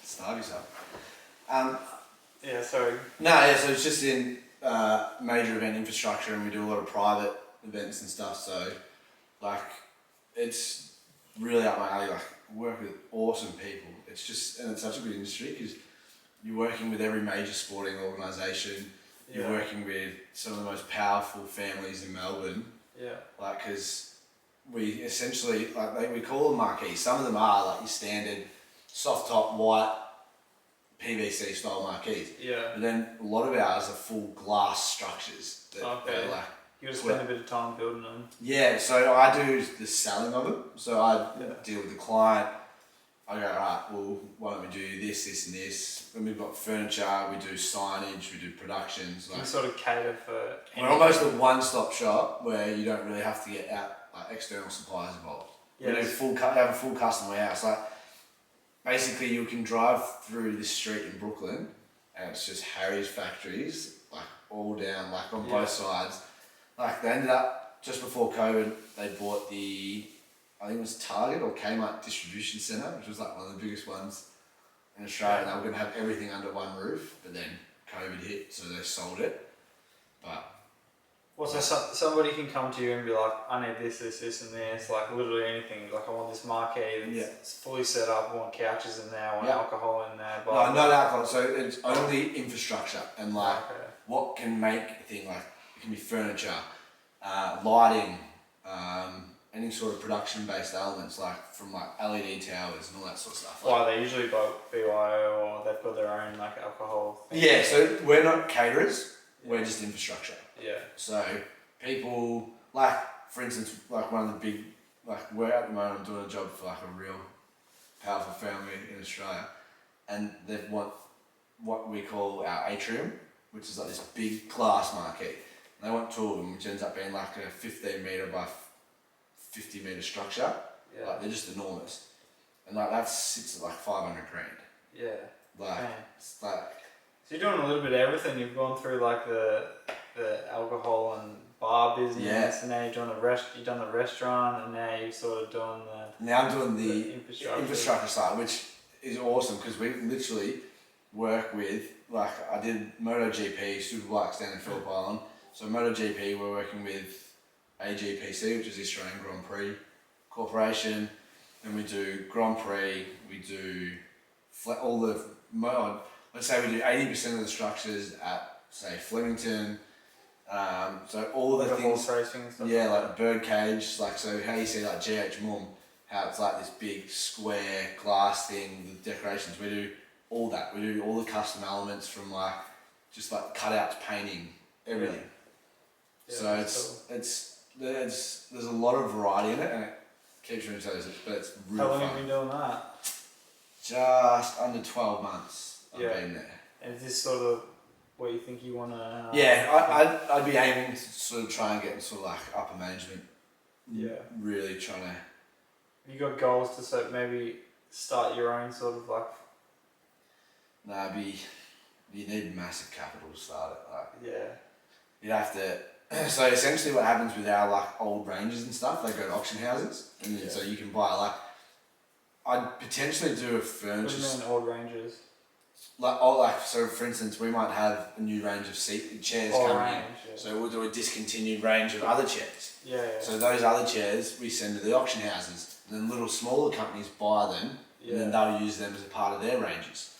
starve yourself. Yeah, sorry. So it's just in major event infrastructure, and we do a lot of private events and stuff, so like it's really up my alley. Like, work with awesome people. It's just, and it's such a good industry because you're working with every major sporting organisation, You're working with some of the most powerful families in Melbourne. Yeah. Like, because we essentially, we call them marquees. Some of them are like your standard soft top white PVC style marquees. Yeah. But then a lot of ours are full glass structures. That Okay. like, you got to spend a bit of time building them. yeah, so I do the selling of them. So I deal with the client. I go, right, well, why don't we do this, this, and this? When we've got furniture, we do signage, we do productions. You sort of cater for. We're almost a one-stop shop where you don't really have to get out like external suppliers involved. Yeah, we have a full custom warehouse. Like, basically, you can drive through this street in Brooklyn, and it's just Harry's factories, like all down, like on both sides. Like, they ended up just before COVID, they bought I think it was Target or Kmart distribution centre, which was like one of the biggest ones in Australia. And they were going to have everything under one roof, but then COVID hit, so they sold it. But so somebody can come to you and be like, I need this, this, this, and this, like literally anything. Like, I want this marquee that's fully set up. I want couches in there. I want alcohol in there. No, not alcohol. So it's only infrastructure and like what can make a thing, like it can be furniture, lighting, any sort of production-based elements, like from like LED towers and all that sort of stuff. Like, they usually buy BYO or they've got their own like alcohol thing. Yeah, so we're not caterers, we're just infrastructure. Yeah. So people, like for instance, like one of the big, like we're at the moment doing a job for like a real powerful family in Australia, and they want what we call our atrium, which is like this big glass marquee. And they want two of them, which ends up being like a 15 metre by 50 metre structure. Yeah. Like, they're just enormous. And like that sits at like 500 grand. Yeah. Like, it's like... So you're doing a little bit of everything. You've gone through like the alcohol and bar business, and now you've done the restaurant, and now you're sort of doing the... Now I'm doing the infrastructure side, which is awesome because we literally work with, like I did MotoGP, Superbike stand in Phillip Island. So MotoGP, we're working with AGPC, which is the Australian Grand Prix Corporation, and we do Grand Prix, we do all the, let's say we do 80% of the structures at, say, Flemington, so all the things, racing and stuff like bird cage, like, so how you see like GH Mum, how it's like this big square glass thing with decorations, we do all that, we do all the custom elements from like, just like cutouts, painting, everything. Yeah, so there's a lot of variety in it, and it keeps you on your toes, but it's really fun. How long have you been doing that? Just under 12 months I've been there. And is this sort of what you think you want to... I'd be aiming to sort of try and get sort of like upper management. Yeah. Really trying to... Have you got goals to maybe start your own sort of like... No, you need massive capital to start it. Like, yeah. You'd have to... So essentially what happens with our like old ranges and stuff, they go to auction houses, and then, so you can buy like... I'd potentially do a furniture... What do you mean old ranges? So for instance, we might have a new range of chairs coming in. Yeah. So we'll do a discontinued range of other chairs. Yeah. So those other chairs we send to the auction houses, and then little smaller companies buy them, and then they'll use them as a part of their ranges.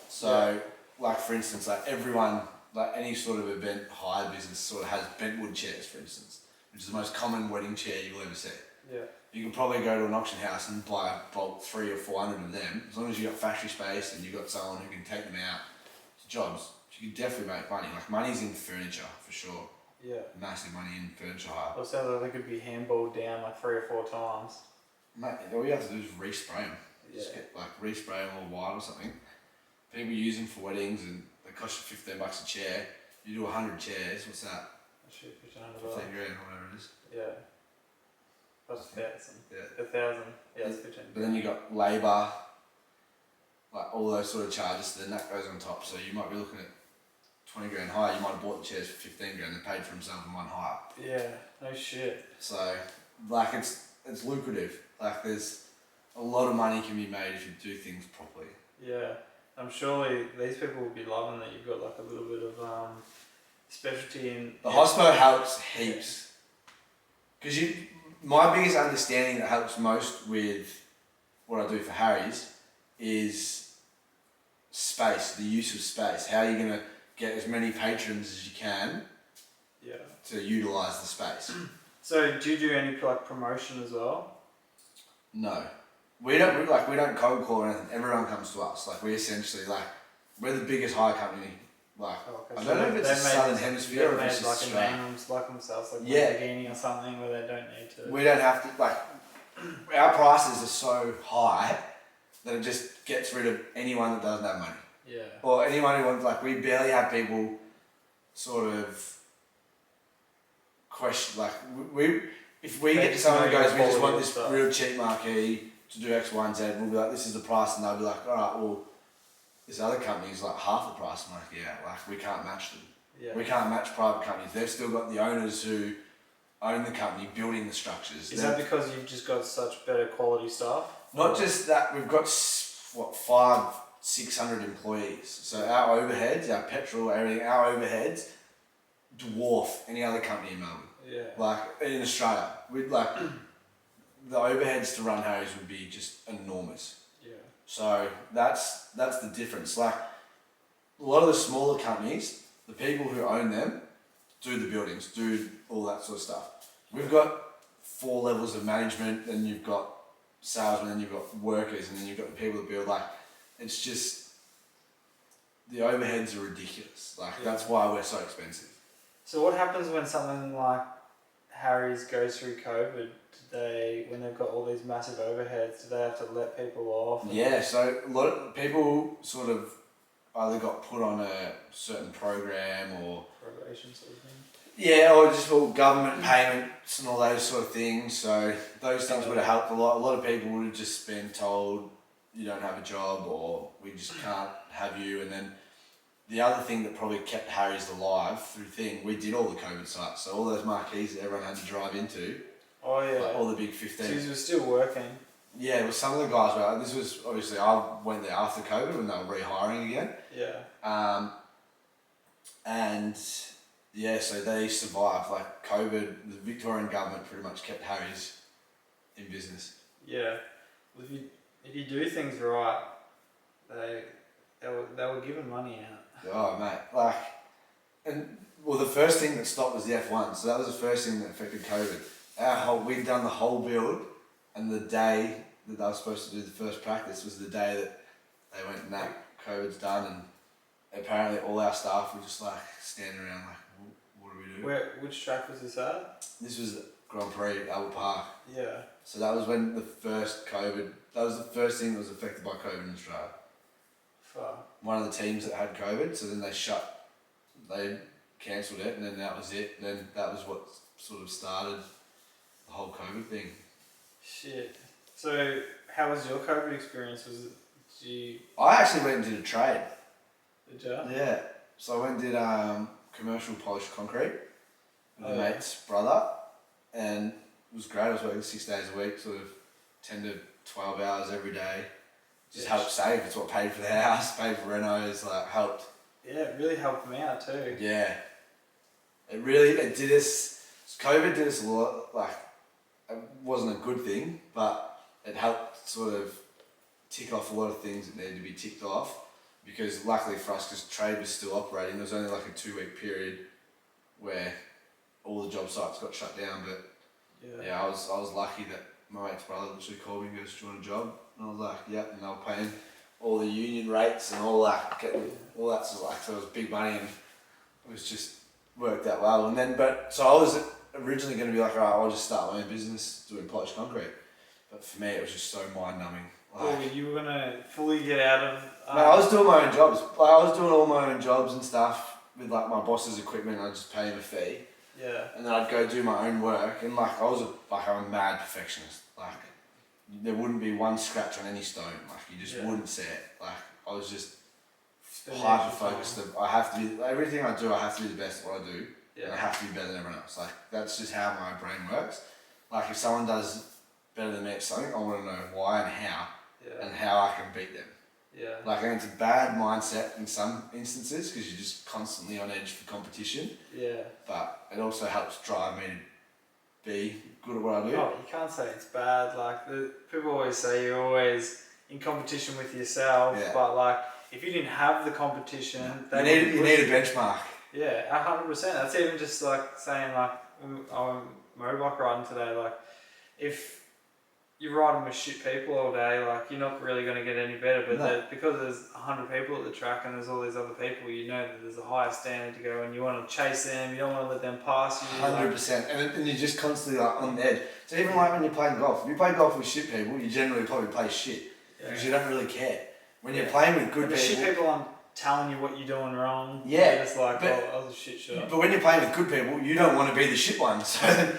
So, like for instance, like everyone, like any sort of event hire business sort of has bentwood chairs, for instance, which is the most common wedding chair you'll ever see. Yeah. You can probably go to an auction house and buy bulk 300 or 400 of them. As long as you've got factory space and you've got someone who can take them out to jobs, you can definitely make money. Like, money's in furniture, for sure. Yeah. Massive money in furniture hire. Well, it sounds like they could be handballed down like 3 or 4 times. Mate, all you have to do is respray them. Yeah. Just get, like, respray them all white or something. People use them for weddings and they cost you $15 a chair. You do 100 chairs, what's that? Shit, 15 grand or whatever it is. Yeah. That's 1,000. Yeah. 1,000. Yeah, it's 15. But then you got labour, like all those sort of charges, then that goes on top. So you might be looking at 20 grand hire. You might have bought the chairs for 15 grand and paid for themselves in one hire. Yeah, no shit. So, like, it's lucrative. Like, there's a lot of money can be made if you do things properly. Yeah. Surely these people will be loving that you've got like a little bit of specialty in... The hospo helps heaps. Because my biggest understanding that helps most with what I do for Harry's is space, the use of space. How are you going to get as many patrons as you can to utilise the space. So do you do any like promotion as well? No. We don't cold call or anything. Everyone comes to us. Like we essentially we're the biggest hire company. Like I don't know if it's the Southern Hemisphere or if it's just like a name like themselves, like Lamborghini or something, where they don't need to. We don't have to our prices are so high that it just gets rid of anyone that doesn't have money. Yeah. Or anyone who wants we barely have people sort of question if we get to someone who goes, we just want this real cheap marquee to do X, Y, and Z, we'll be like, this is the price, and they'll be like, all right, well, this other company's like half the price. I'm like, we can't match them. Yeah. We can't match private companies. They've still got the owners who own the company building the structures. Is that because you've just got such better quality staff? Not just that, we've got 500-600 employees. So our overheads, our petrol, everything, our overheads dwarf any other company in Melbourne. Yeah. Like in Australia, we'd the overheads to run Harry's would be just enormous. Yeah. So that's the difference. Like a lot of the smaller companies, the people who own them do the buildings, do all that sort of stuff. We've got 4 levels of management, and you've got salesmen, and you've got workers, and then you've got the people that build. It's just the overheads are ridiculous. That's why we're so expensive. So what happens when something like Harry's goes through COVID? When they've got all these massive overheads, do they have to let people off? Yeah, so a lot of people sort of either got put on a certain program or probation sort of thing. Yeah, or just all government payments and all those sort of things. So those things would have helped a lot. A lot of people would have just been told you don't have a job or we just can't have you. And then the other thing that probably kept Harry's alive through we did all the COVID sites. So all those marquees that everyone had to drive into. Oh yeah. All the big 15. So you were still working? Yeah, well some of the guys were. This was obviously, I went there after COVID when they were rehiring again. Yeah. And yeah, so they survived. COVID, the Victorian government pretty much kept Harry's in business. Yeah. Well, if you do things right, they were giving money out. Oh mate, the first thing that stopped was the F1. So that was the first thing that affected COVID. We'd done the whole build, and the day that they were supposed to do the first practice was the day that they went, nah, COVID's done, and apparently all our staff were just standing around what do we do? Which track was this at? This was Grand Prix, Albert Park. Yeah. So that was when that was the first thing that was affected by COVID in Australia. Fuck. One of the teams that had COVID, so then they cancelled it, and then that was it. And then that was what sort of started the whole COVID thing. Shit. So how was your COVID experience? I actually went and did a trade. Did you? Yeah. So I went and did commercial polished concrete with a mate's brother, and it was great. I was working 6 days a week, sort of 10 to 12 hours every day. Just helped save. It's what paid for the house, paid for renos, helped. Yeah, it really helped me out too. Yeah. It did us, COVID did us a lot, it wasn't a good thing, but it helped sort of tick off a lot of things that needed to be ticked off, because luckily for us, because trade was still operating, there was only a 2-week period where all the job sites got shut down, but I was lucky that my mate's brother literally called me and goes, do you want a job? And I was like, yep, and they were paying all the union rates and all that, all that sort of so it was big money, and it was just worked out well. And then, so I was originally going to be all right, I'll just start my own business doing polished concrete. But for me, it was just so mind-numbing. You were going to fully get out of... I was doing my own jobs. I was doing all my own jobs and stuff with my boss's equipment. I'd just pay him a fee. Yeah. And then I'd go do my own work. And I was I'm a mad perfectionist. There wouldn't be one scratch on any stone. You just wouldn't see it. I was just hyper-focused. I have to be... Everything I do, I have to be the best at what I do. Yeah. And I have to be better than everyone else. That's just how my brain works. If someone does better than me at something, I want to know why and how, and how I can beat them. Yeah. I think it's a bad mindset in some instances because you're just constantly on edge for competition. Yeah. But it also helps drive me to be good at what I do. Oh, you can't say it's bad. People always say you're always in competition with yourself, but if you didn't have the competition, you need a benchmark. Yeah, 100%. That's even just like saying like I'm motorbike riding today. Like if you're riding with shit people all day, like you're not really going to get any better. But because there's 100 people at the track and there's all these other people, you know that there's a higher standard to go, and you want to chase them. You don't want to let them pass you. 100%, and you're just constantly like on the edge. So even like when you're playing golf, if you play golf with shit people, you generally probably play shit because you don't really care. When you're playing with good people, shit people aren't telling you what you're doing wrong. Yeah, it's like, that was a shit shot. But when you're playing with good people, you don't want to be the shit one. So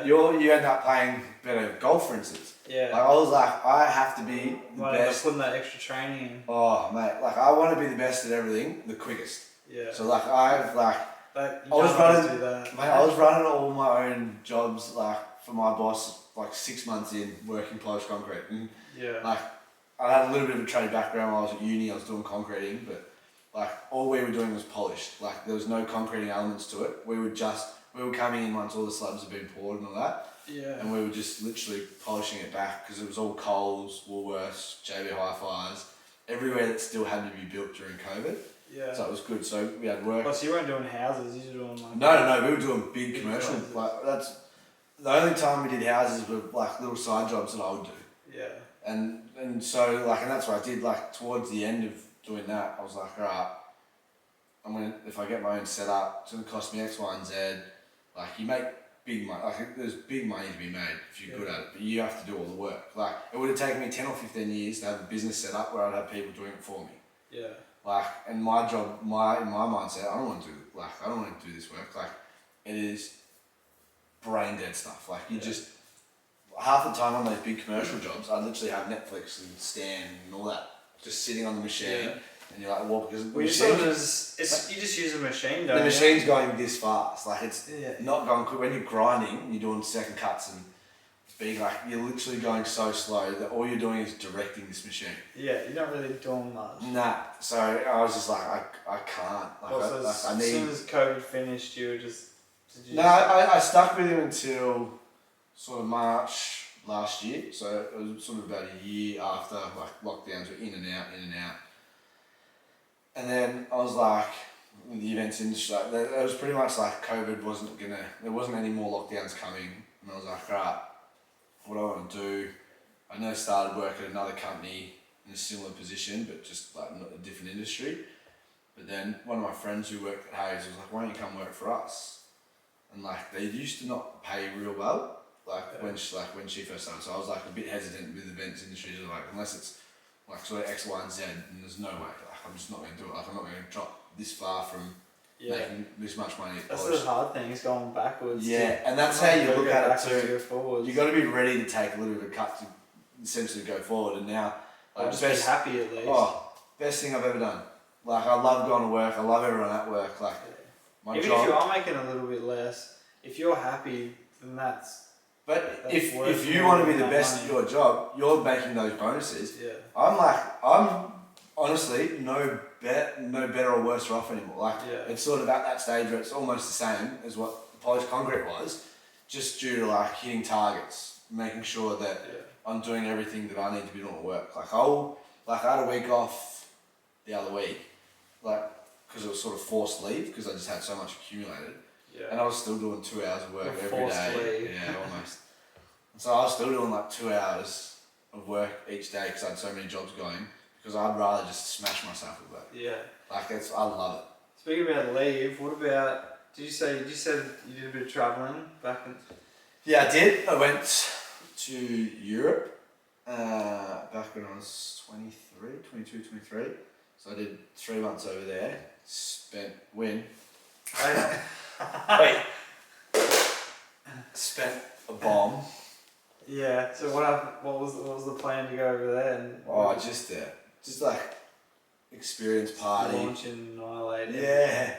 you end up playing better golf, for instance. Yeah. Like I was like, I have to be the best. Putting that extra training in. Oh mate, like I want to be the best at everything, the quickest. Yeah. So like I was running all my own jobs like for my boss like 6 months in working polished concrete, and like I had a little bit of a trade background while I was at uni. I was doing concreting, but like all we were doing was polished. Like there was no concreting elements to it. We were coming in once all the slabs had been poured and all that. Yeah. And we were just literally polishing it back because it was all Coles, Woolworths, JB Hi-Fis, everywhere that still had to be built during COVID. Yeah. So it was good. So we had work. Oh, so you weren't doing houses, you were doing like... No, we were doing big commercial. Like that's the only time we did houses were like little side jobs that I would do. Yeah. And so like, and that's what I did. Like towards the end of doing that, I was like, all right, if I get my own setup, it's gonna cost me X, Y, and Z. Like you make big money. Like there's big money to be made if you're good at it, but you have to do all the work. Like it would have taken me 10 or 15 years to have a business set up where I'd have people doing it for me. Yeah. Like, and my job, in my mindset, I don't want to do this work. Like, it is brain dead stuff. Like, you just, half the time on those big commercial jobs, I literally have Netflix and Stan and all that just sitting on the machine. Yeah. And you're like, well, because you just use a machine, don't you? The machine's going this fast. Like, it's not going quick. When you're grinding, you're doing second cuts and being like, you're literally going so slow that all you're doing is directing this machine. Yeah, you're not really doing much. Nah. So I was just like, I can't. Like, I need... As soon as COVID finished, you were just... I stuck with him until sort of March last year. So it was sort of about a year after like lockdowns were in and out. And then I was like, with the events industry, like, it was pretty much like COVID there wasn't any more lockdowns coming. And I was like, right, what do I want to do? I know I started work at another company in a similar position, but just like not a different industry. But then one of my friends who worked at Hayes was like, why don't you come work for us? And like they used to not pay real well, when she first started. So I was like a bit hesitant with the events industry, like unless it's like sort of X, Y, and Z, and there's no way. Like I'm just not going to do it. Like I'm not going to drop this far from making this much money. That's the hard thing, is going backwards. Yeah, and that's how you look at it too. You got to be ready to take a little bit of a cut to essentially go forward. And now, like, just be happy at least. Oh, best thing I've ever done. Like I love going to work. I love everyone at work. Like my even job. If you are making a little bit less, if you're happy, then that's. But if you want to be the best at your job, you're making those bonuses. Yeah. I'm honestly no better or worse off anymore. Like it's sort of at that stage where it's almost the same as what the polished concrete was, just due to like hitting targets, making sure that I'm doing everything that I need to be doing at work. I had a week off the other week, because it was sort of forced leave because I just had so much accumulated. Yeah. And I was still doing 2 hours of work every day. Leave. Yeah, almost. So I was still doing like 2 hours of work each day because I had so many jobs going. Because I'd rather just smash myself with work. Yeah. I love it. Speaking about leave, what about? You said you did a bit of travelling back in? Yeah, I did. I went to Europe back when I was 22, 23. So I did 3 months over there. Spent a bomb. Yeah. So what was the plan to go over there? Just like experience party. Launch and annihilate. Yeah.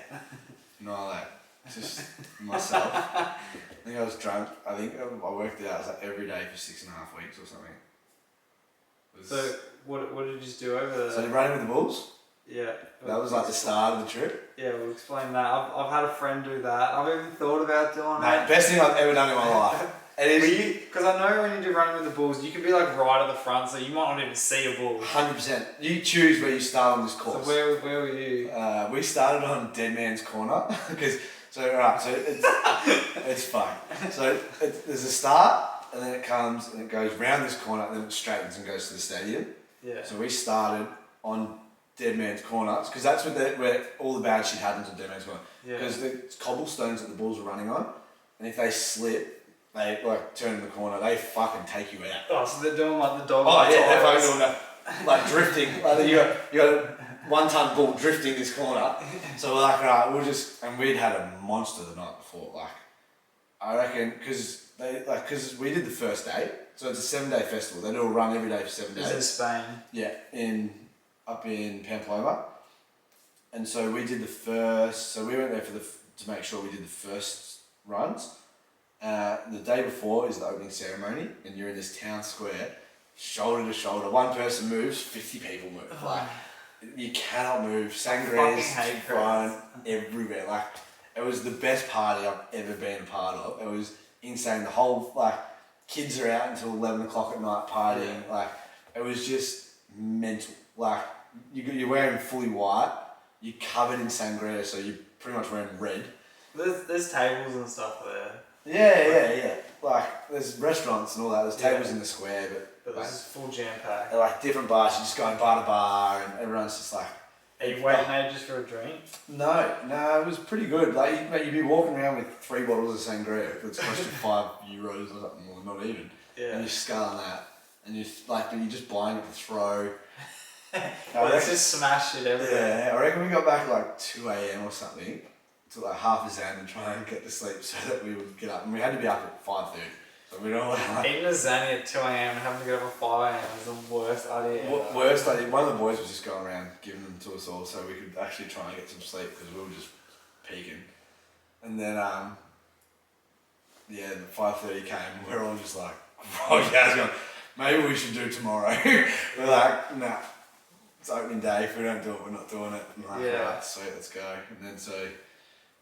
Annihilate. Just myself. I think I was drunk. I think I worked it out. It was like every day for 6.5 weeks or something. So what did you just do over there? So running with the bulls. Yeah. That was like the start of the trip. Yeah, we'll explain that. I've had a friend do that. I've even thought about doing it. Best thing I've ever done in my life. It is. Because I know when you do running with the bulls, you can be like right at the front, so you might not even see a bull. 100%. You choose where you start on this course. So where were you? We started on Dead Man's Corner because it's fun. So there's a start, and then it comes and it goes round this corner, and then it straightens and goes to the stadium. Yeah. So we started on Dead Man's Corner because that's where all the bad shit happens on Dead Man's Corner. Yeah. Because the cobblestones that the bulls are running on, and if they slip, they like turn in the corner, they fucking take you out. Oh, so they're doing like the dog. Oh yeah, they're fucking doing that, like drifting. Like you got a 1 ton bull drifting this corner. So we're like, alright, and we'd had a monster the night before. Like, I reckon because we did the first day, so it's a 7-day festival. They do a run every day for 7 days. It's in Spain. Yeah, up in Pamplona, and so we did the first. So we went there to make sure we did the first runs. The day before is the opening ceremony, and you're in this town square, shoulder to shoulder. One person moves, 50 people move. Like you cannot move. Sangria's fun everywhere. Like it was the best party I've ever been a part of. It was insane. The whole kids are out until 11 o'clock at night partying. Yeah. Like it was just mental. Like you're wearing fully white. You're covered in sangria, so you're pretty much wearing red. There's tables and stuff there. Yeah. Like there's restaurants and all that. There's tables in the square, but this is full jam pack. Like different bars. You just going bar to bar, and everyone's just like. Are you waiting there just for a drink? No, it was pretty good. Like you'd be walking around with 3 bottles of sangria. It's cost you €5 or something, or not even. Yeah. And you're sculling that, and you're just buying it to throw. Let's just smash it everywhere. Yeah, I reckon we got back at like 2 a.m. or something to like half a zan and try and get to sleep so that we would get up. And we had to be up at 5:30. So we don't want Eating a zanny at 2 a.m. and having to get up at 5 a.m. is the worst idea ever. Worst idea. One of the boys was just going around giving them to us all so we could actually try and get some sleep because we were just peaking. And then, the 5:30 came and we're all just like, oh yeah, I was going, maybe we should do tomorrow. We're like, nah, it's opening day. If we don't do it, we're not doing it. And we're like, right, sweet, let's go. And then so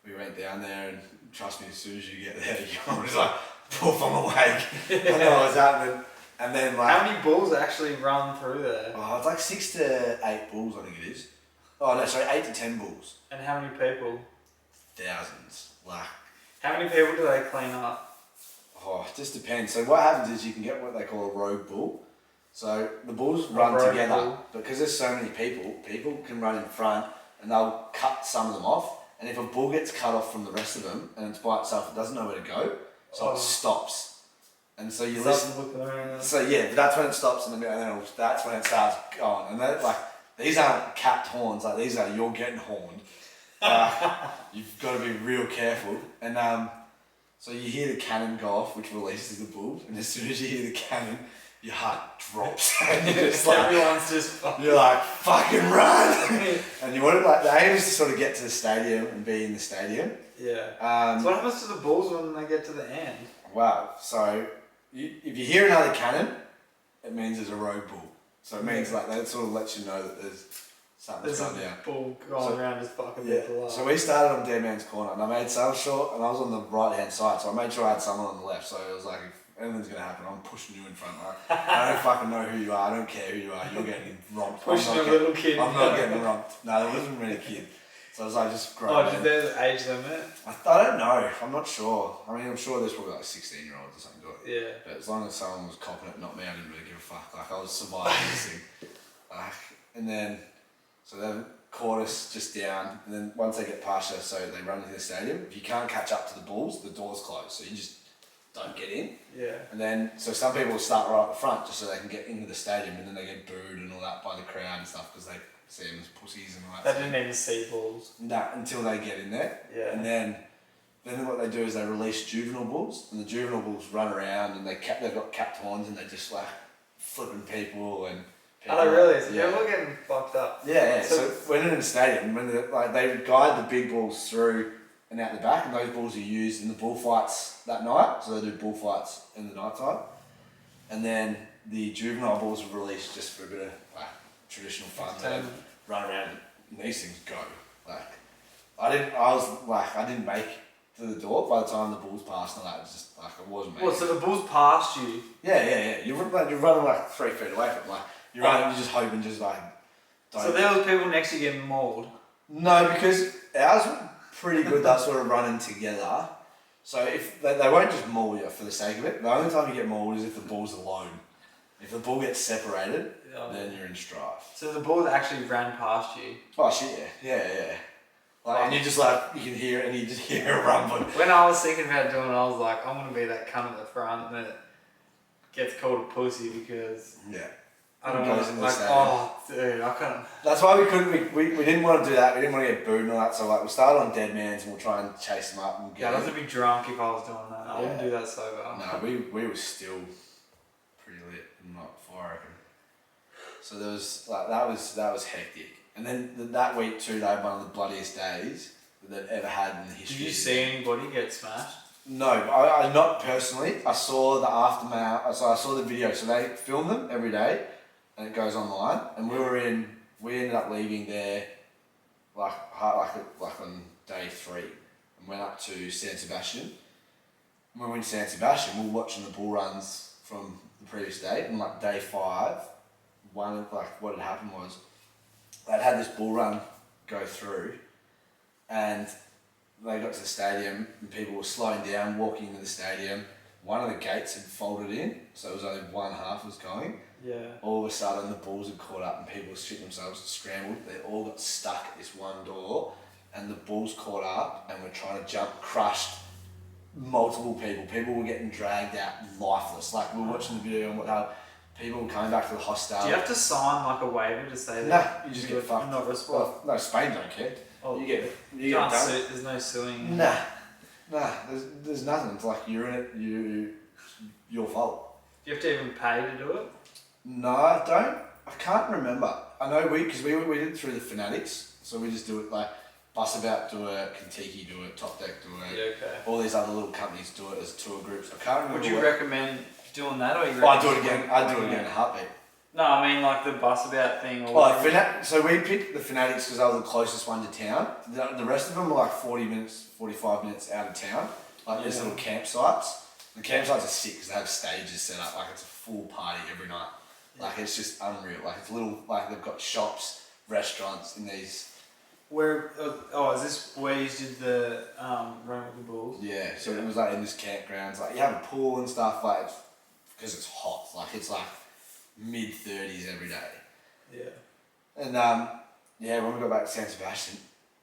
we went down there, and trust me, as soon as you get there, you're just like, poof, I'm awake. I know what's happening. And then like, how many bulls actually run through there? Oh, it's like 6 to 8 bulls, I think it is. Oh no, sorry, 8 to 10 bulls. And how many people? Thousands. Like, how many people do they clean up? Oh, it just depends. So what happens is you can get what they call a rogue bull. So the bulls run together, but because there's so many people can run in front and they'll cut some of them off. And if a bull gets cut off from the rest of them and it's by itself, it doesn't know where to go, so it stops. And so you listen. So yeah, that's when it stops, and then that's when it starts going. And that, like, these aren't capped horns. Like these are you're getting horned. You've got to be real careful. And so you hear the cannon go off, which releases the bulls, and as soon as you hear the cannon, your heart drops, and you're just like, everyone's just fucking. You're like, fucking run! And you want to, like, the aim is to sort of get to the stadium and be in the stadium. Yeah. So what happens to the bulls when they get to the end? Wow. So if you hear another cannon, it means there's a rogue bull. So it means like that sort of lets you know that there's something's gone down. There's a bull going around just fucking people up. So we started on Dead Man's Corner, and I made so short, and I was on the right hand side, so I made sure I had someone on the left. So it was like, if anything's gonna happen, I'm pushing you in front. Like, I don't fucking know who you are. I don't care who you are. You're getting romped. Pushing a little kid. I'm not getting romped. No, there wasn't really a kid. So I was like, just grown. Oh, is there an age limit? I don't know. I'm not sure. I mean, I'm sure there's probably like 16-year-olds or something to it. Yeah. But as long as someone was copping it, not me, I didn't really give a fuck. Like, I was surviving this thing. And then, so they caught us just down, and then once they get past us, so they run into the stadium. If you can't catch up to the bulls, the door's closed, so you just don't get in. Yeah. And then, so some people start right at the front just so they can get into the stadium, and then they get booed and all that by the crowd and stuff because they see them as pussies and all that. They didn't even see bulls. No, until they get in there. Yeah. And then what they do is they release juvenile bulls, and the juvenile bulls run around and they've got capped horns and they're just like flipping people and. Are they really? So people are getting fucked up. Yeah. So when in the stadium, when they guide the big bulls through and out the back, and those bulls are used in the bullfights that night. So they do bullfights in the night time, and then the juvenile bulls are released just for a bit of like traditional fun. They run around and these things go. Like I didn't make to the door. By the time the bulls passed and all that, it was just like it wasn't me. Well, so the bulls passed you. Yeah. You're running like 3 feet away from it. Like you're running, you're just hoping, just like. Don't. So there was people next to you getting mauled. No, because ours were pretty good. They're sort of running together. So if they won't just maul you for the sake of it. The only time you get mauled is if the bull's alone. If the bull gets separated, then you're in strife. So the bulls actually ran past you. Oh shit! Yeah. Like, and you just like you can hear it, and you just hear it rumbling. When I was thinking about doing it, I was like, I'm gonna be that cunt at the front that gets called a pussy because I don't know. Like, oh, dude, I couldn't. That's why we couldn't. We didn't want to do that. We didn't want to get booed and all that. So like we started on dead man's and we'll try and chase them up and get. I'd have to be drunk if I was doing that. I wouldn't do that sober. No, we were still pretty lit and not far, I reckon. So there was like that was hectic. And then that week too, they had one of the bloodiest days that they've ever had in the history. Did you see anybody get smashed? No, I not personally. I saw the aftermath. So I saw the video. So they film them every day, and it goes online. And we ended up leaving there, like on day 3, and went up to San Sebastian. When we went to San Sebastian, we were watching the bull runs from the previous day, and like day 5, what had happened was. They'd had this bull run go through and they got to the stadium and people were slowing down, walking into the stadium. One of the gates had folded in, so it was only one half was going. Yeah. All of a sudden the bulls had caught up and people were shitting themselves and scrambled. They all got stuck at this one door and the bulls caught up and were trying to jump, crushed multiple people. People were getting dragged out lifeless. Like we were watching the video and what people were coming back to the hostel. Do you have to sign like a waiver to say that? No, you just get fucked. Not responsible. Well, no, Spain don't care. Oh, you get done. Sue. There's no suing. Nah. There's nothing. It's like you're in it. Your fault. Do you have to even pay to do it? No, I don't. I can't remember. I know because we did it through the Fanatics, so we just do it like Bus About do it, Kentucky do it, Top Deck do it. Yeah, okay. All these other little companies do it as tour groups. I can't remember. Would you recommend doing that, or I'd do it again. I'd do it again in a heartbeat. No, I mean like the Bus About thing. Or so we picked the Fanatics because they were the closest one to town. The rest of them were like 40 minutes, 45 minutes out of town. Like these little campsites. The campsites are sick because they have stages set up. Like it's a full party every night. Like it's just unreal. Like it's little, like they've got shops, restaurants in these. Where, is this where you did the run with the bulls? Yeah, so it was like in this campgrounds. Like you have a pool and stuff, like, because it's hot. Like it's like mid-30s every day. Yeah. And when we got back to San Sebastian,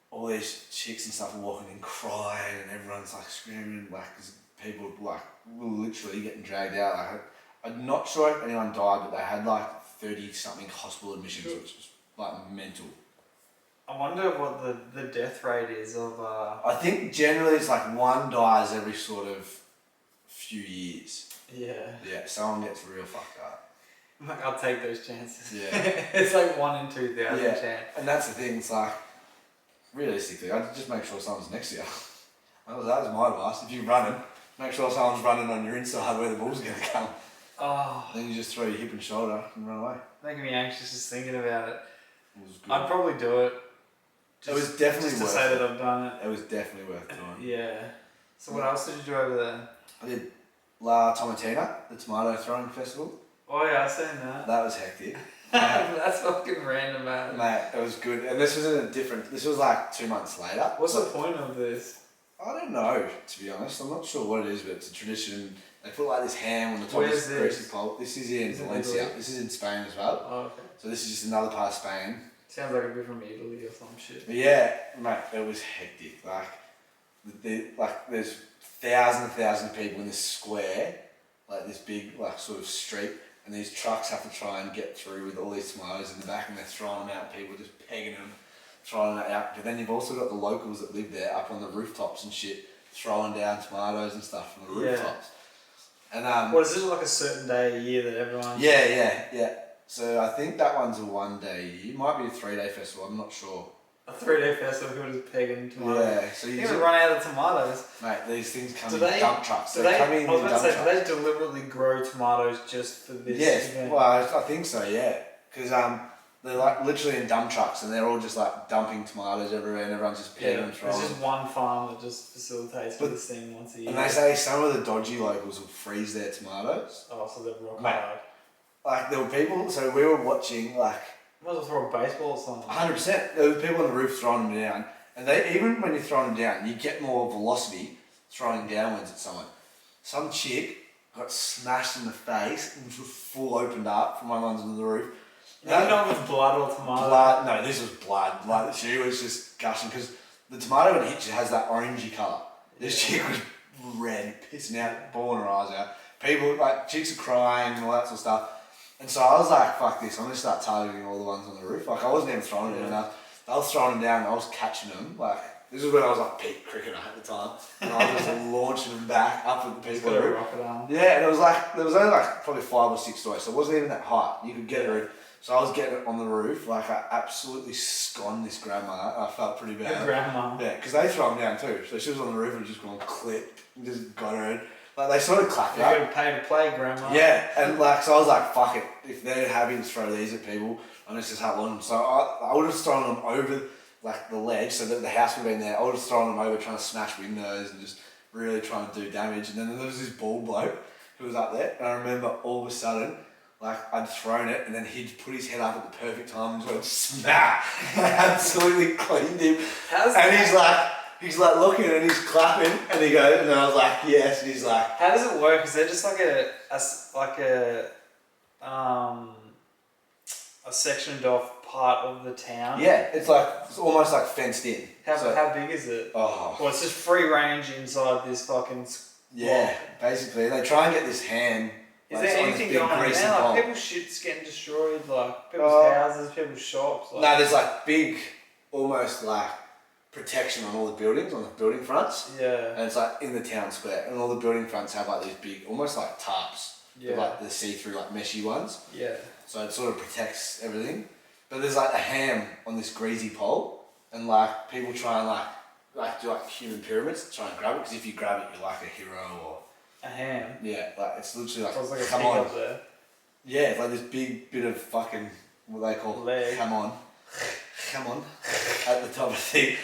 all these chicks and stuff were walking in crying and everyone's like screaming, like, cause people like were literally getting dragged out. Like, I'm not sure if anyone died, but they had like 30 something hospital admissions, which was like mental. I wonder what the death rate is of. I think generally it's like one dies every sort of few years. Yeah. Yeah, someone gets real fucked up. Like, I'll take those chances. Yeah. It's like 1 in 2,000 chance. And that's the thing, it's like, realistically, I'd just make sure someone's next to you. That was my advice. If you're running, make sure someone's running on your inside where the ball's going to come. Oh. Then you just throw your hip and shoulder and run away. Making me anxious just thinking about it. It was good. I'd probably do it. It was definitely just worth to say that I've done it. It was definitely worth doing. Yeah. So what else did you do over there? I did La Tomatina, the tomato throwing festival. Oh yeah, I've seen that. That was hectic. That's fucking random, man. Mate, it was good. And this was like 2 months later. What's the point of this? I don't know, to be honest. I'm not sure what it is, but it's a tradition. They put like this ham on the top of Where's this greasy pole. This is in Valencia. Italy? This is in Spain as well. Oh, okay. So this is just another part of Spain. Sounds like a bit from Italy or some shit. But yeah, mate, it was hectic. Like, there's thousands of people in this square, like this big, like, sort of street, and these trucks have to try and get through with all these tomatoes in the back, and they're throwing them out. People just pegging them, throwing them out. But then you've also got the locals that live there up on the rooftops and shit, throwing down tomatoes and stuff from the rooftops. And what is it, like a certain day a year that everyone? Yeah. So I think that one's a 1 day. It might be a 3 day festival. I'm not sure. A 3 day festival, people just pegging tomatoes. Yeah. So you're gonna run out of tomatoes. Mate, these things come in dump trucks. Do they deliberately grow tomatoes just for this event? Well, I think so. Yeah, because They're like literally in dump trucks, and they're all just like dumping tomatoes everywhere, and everyone's just picking and throwing. There's just one farm that just facilitates this thing once a year. And they say some of the dodgy locals will freeze their tomatoes. Oh, so they're rock Mate. hard. Like there were people, so we were watching like. Might as well throw a baseball or something. 100%. There were people on the roof throwing them down, and they even when you're throwing them down, you get more velocity throwing downwards at someone. Some chick got smashed in the face and was full opened up from one of the ones on the roof. Not with blood or tomato. Blood? No, this was blood. Like she was just gushing because the tomato when it hits you has that orangey colour. This chick was red, pissing out, bawling her eyes out. People like chicks are crying and all that sort of stuff. And so I was like, fuck this, I'm gonna start targeting all the ones on the roof. Like I wasn't even throwing them down. I was throwing them down and I was catching them. Like this is when I was like peak cricketer at the time. And I was just launching them back up at the people on the roof. Yeah, and it was like there was only like probably 5 or 6 stories, so it wasn't even that high. You could get it. So I was getting it on the roof, like I absolutely sconed this grandma. I felt pretty bad. Your grandma. Yeah, because they throw them down too. So she was on the roof and just going clip and just got her. Like they sort of clapped You're getting paid to play, grandma. Yeah, and like so I was like, fuck it. If they're happy to throw these at people, I'm just have one. So I would have thrown them over like the ledge so that the house would have been there. I would have thrown them over trying to smash windows and just really trying to do damage. And then there was this bald bloke who was up there, and I remember all of a sudden. Like I'd thrown it and then he'd put his head up at the perfect time and just went smack. I absolutely cleaned him. He's like looking and he's clapping and he goes and I was like yes and he's like. How does it work? Is there just like a sectioned off part of the town? Yeah, it's almost like fenced in. How big is it? Oh. Well, it's just free range inside this fucking. Yeah, basically they try and get this ham. Is there anything going on there? Like people's shit's getting destroyed, like people's houses, people's shops. Like. No, there's like big, almost like protection on all the buildings, on the building fronts. Yeah. And it's like in the town square, and all the building fronts have like these big, almost like tarps. Yeah. Like the see-through, like meshy ones. Yeah. So it sort of protects everything. But there's like a ham on this greasy pole, and like people try and like do like human pyramids to try and grab it, because if you grab it, you're like a hero or. A ham. Yeah, like it's literally like, so it's like come a on. up there. Yeah, it's like this big bit of fucking what they call leg. Come on, at the top of the thing,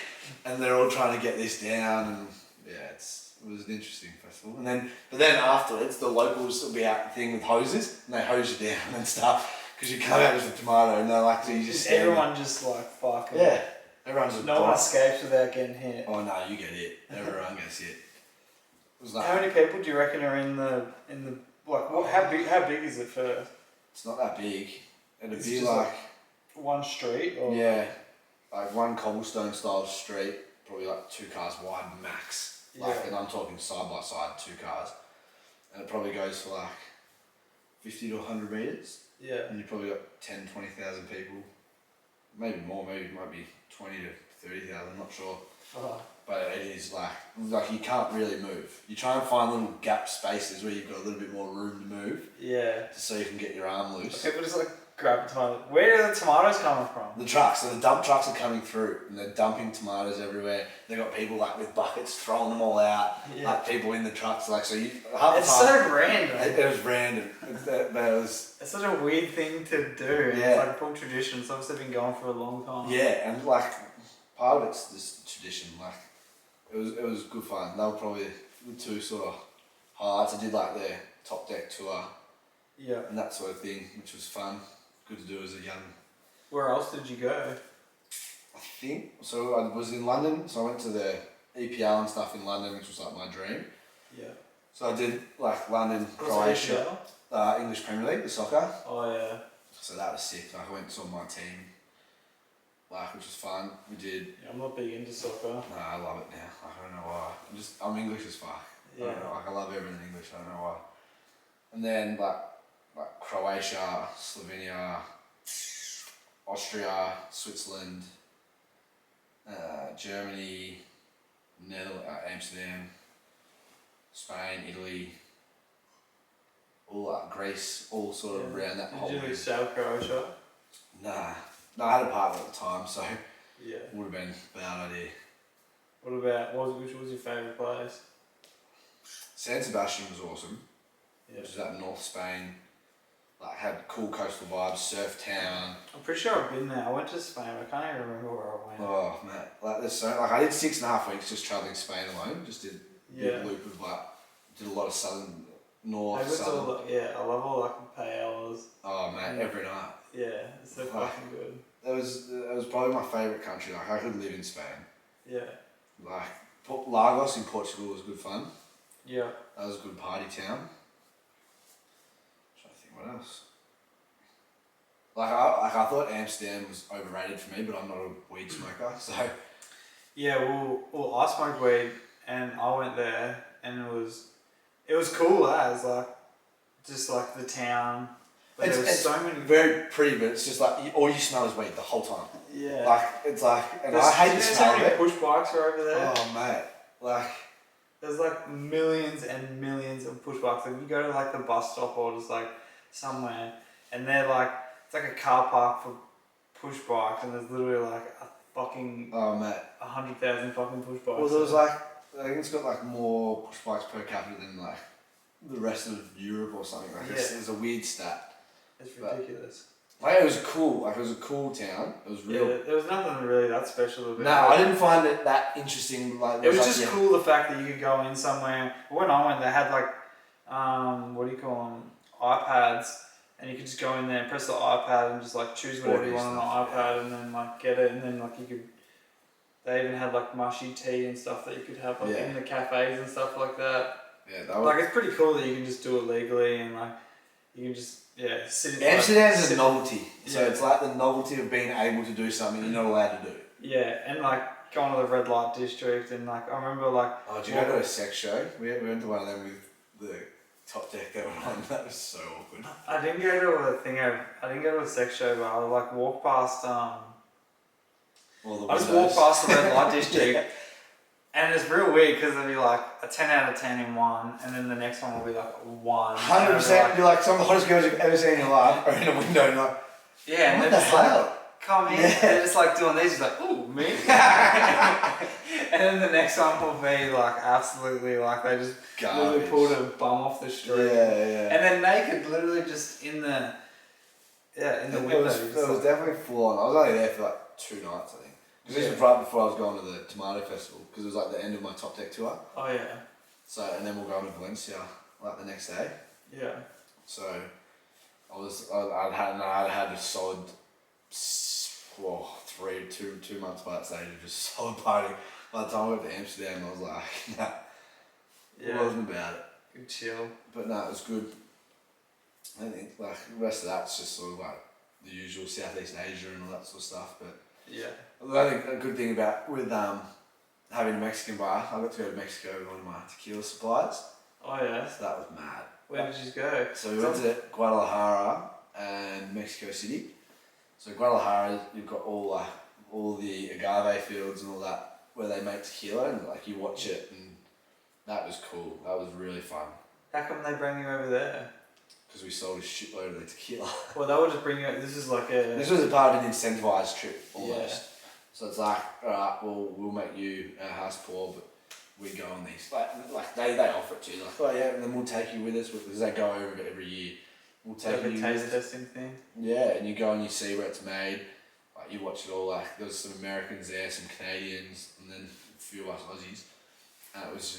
and they're all trying to get this down, and yeah, it was an interesting festival. But then afterwards, the locals will be out thing with hoses, and they hose you down and stuff, because you come out with a tomato, and they're like, so you just everyone just like fucking. Yeah, everyone's just. No one escapes without getting hit. Oh no, you get hit. Everyone gets hit. How many people do you reckon are in the like what? How big is it first? It's not that big. It'd be just like one street or yeah, like one cobblestone style street, probably like 2 cars wide max. Like, and I'm talking side by side, 2 cars, and it probably goes for like 50 to 100 meters. Yeah. And you probably got 10, 20,000 people, maybe more. Maybe it might be 20 to 30,000. I'm not sure. But it is like you can't really move. You try and find little gap spaces where you've got a little bit more room to move. Yeah. Just so you can get your arm loose. People just like grab a tomato. Where are the tomatoes coming from? The trucks. So the dump trucks are coming through and they're dumping tomatoes everywhere. They've got people like with buckets throwing them all out. Yeah. Like people in the trucks. Like so you. Half It's the time, so random. It was random. It's such a weird thing to do. Yeah. It's like a full tradition. It's obviously been going for a long time. Yeah, and like part of it's this tradition. Like it was good fun. They were probably the 2 sort of highlights. I did like their top deck tour. Yeah. And that sort of thing, which was fun. Good to do as a young. Where else did you go? I think so. I was in London, so I went to the EPL and stuff in London, which was like my dream. Yeah. So I did like London, Croatia, English Premier League, the soccer. Oh yeah. So that was sick. Like I went and saw my team, like which was fun. We did. Yeah, I'm not big into soccer. No, I love it now. Like, I don't know why. I'm English as fuck. Yeah. I don't know, like I love everything English. I don't know why. And then like Croatia, Slovenia, Austria, Switzerland, Germany, Amsterdam, Spain, Italy, all like Greece, all sort of around that whole. Did you sail Croatia? Nah, I had a partner at the time, so Yeah. it would have been a bad idea. What about which was your favourite place? San Sebastian was awesome, Yeah. which is up North Spain. Like had cool coastal vibes, surf town. I'm pretty sure I've been there. I went to Spain. I can't even remember where I went. Oh man, like there's so like I did 6.5 weeks just traveling Spain alone. Just did a big loop of like did a lot of southern, north, southern. I love all like the paellas. Oh man, every night. Yeah, it's so fucking good. It was probably my favourite country. Like I could live in Spain. Yeah. Like Lagos in Portugal was good fun. Yeah. That was a good party town. I'm trying to think what else. I thought Amsterdam was overrated for me, but I'm not a weed smoker, so. Yeah, well, I smoked weed, and I went there, and it was cool as like, just like the town. But there was so many. Very pretty, but it's just like all you smell is weed the whole time. Yeah. Like it's like, and I hate the smell of it. Push bikes are over there. Oh mate, like. There's like millions and millions of push bikes. Like you go to like the bus stop or just like somewhere, and they're like it's like a car park for push bikes, and there's literally like a fucking 100,000 fucking push bikes. Well, there was like I think it's got like more push bikes per capita than like the rest of Europe or something. Like it's a weird stat. It's ridiculous. Like it was cool. Like it was a cool town. It was real. Yeah, there was nothing really that special about it. No, I didn't find it that interesting. Like it was just cool the fact that you could go in somewhere. When I went, they had like what do you call them? iPads, and you could just go in there and press the iPad and just like choose whatever you want on the iPad, and then like get it, and then like you could. They even had like mushy tea and stuff that you could have like in the cafes and stuff like that. Yeah, that was like it's pretty cool that you can just do it legally and like you can just sit in. Amsterdam's a novelty, so it's like the novelty of being able to do something you're not allowed to do. Yeah, and like going to the red light district, and like I remember like. Oh, did you go to a sex show? We went to one of them with the top deck that went on. That was so awkward. I didn't go to a thing. I didn't go to a sex show, but I like walked past. I just walked past the red light district, and it's real weird because it'll be like a 10 out of 10 in one, and then the next one will be like 1. 100%. You're like some of the hottest girls you've ever seen in your life are in a window, and like, yeah, and what they're the just hell? like, come in. Yeah. They're just like doing these. He's like, ooh, me. And then the next one will be like absolutely like they just literally pulled a bum off the street. Yeah. And then naked, literally just in the window. It was definitely full on. I was only there for like 2 nights, I think. Because this was right before I was going to the Tomato Festival, because it was like the end of my Top Deck tour. Oh yeah. So, and then we'll go to Valencia like the next day. Yeah. So, I'd had a solid, 2 months by that stage of just solid partying. By the time I went to Amsterdam, I was like, nah, it wasn't about it. Good chill. But no, it was good. I think like the rest of that's just sort of like the usual Southeast Asia and all that sort of stuff, but. Yeah. I think a good thing about with having a Mexican bar, I got to go to Mexico with one of my tequila suppliers. Oh yeah. So that was mad. Where did you go? So we went to Guadalajara and Mexico City. So Guadalajara, you've got all the agave fields and all that where they make tequila, and like you watch it, and that was cool. That was really fun. How come they bring you over there? Because we sold a shitload of the tequila. Well, they would just bring you. This is like a. This was a part of an incentivized trip almost. Yeah. So it's like, alright, well, we'll make you our house pour, but we go on these. Like they offer it to you. Like, oh yeah, and then we'll take you with us because they go over it every year. We'll take like you. a taste testing thing. Yeah, and you go and you see where it's made. Like you watch it all. Like there was some Americans there, some Canadians, and then a few of us Aussies. And it was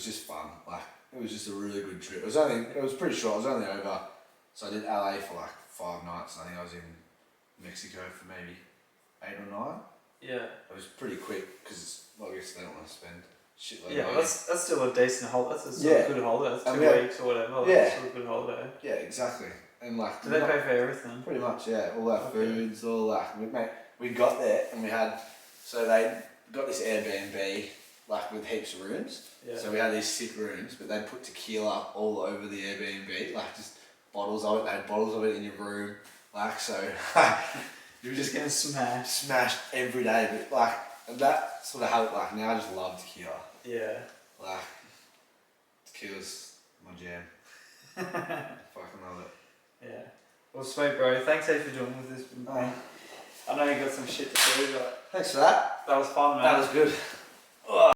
just fun. Like. It was just a really good trip. It was pretty short. I was only over, so I did LA for like 5 nights. I think I was in Mexico for maybe 8 or 9. Yeah. It was pretty quick because I guess they don't want to spend shitload of money. money. That's still a decent holiday. That's still a good holiday. That's 2 weeks or whatever. Like, that's still a good holiday. Yeah, exactly. And like. Do they pay for everything? Pretty much, yeah. All our foods, all that. We got there and we had, so they got this Airbnb. Like with heaps of rooms. Yeah. So we had these sick rooms, but they put tequila all over the Airbnb, like just bottles of it. They had bottles of it in your room, like so. You were just getting smashed every day, but like and that sort of helped. Like now I just love tequila. Yeah. Like tequila's my jam. Fucking love it. Yeah. Well, sweet bro. Thanks heaps for doing with this. I know you got some shit to do, but thanks for that. That was fun, man. That was good.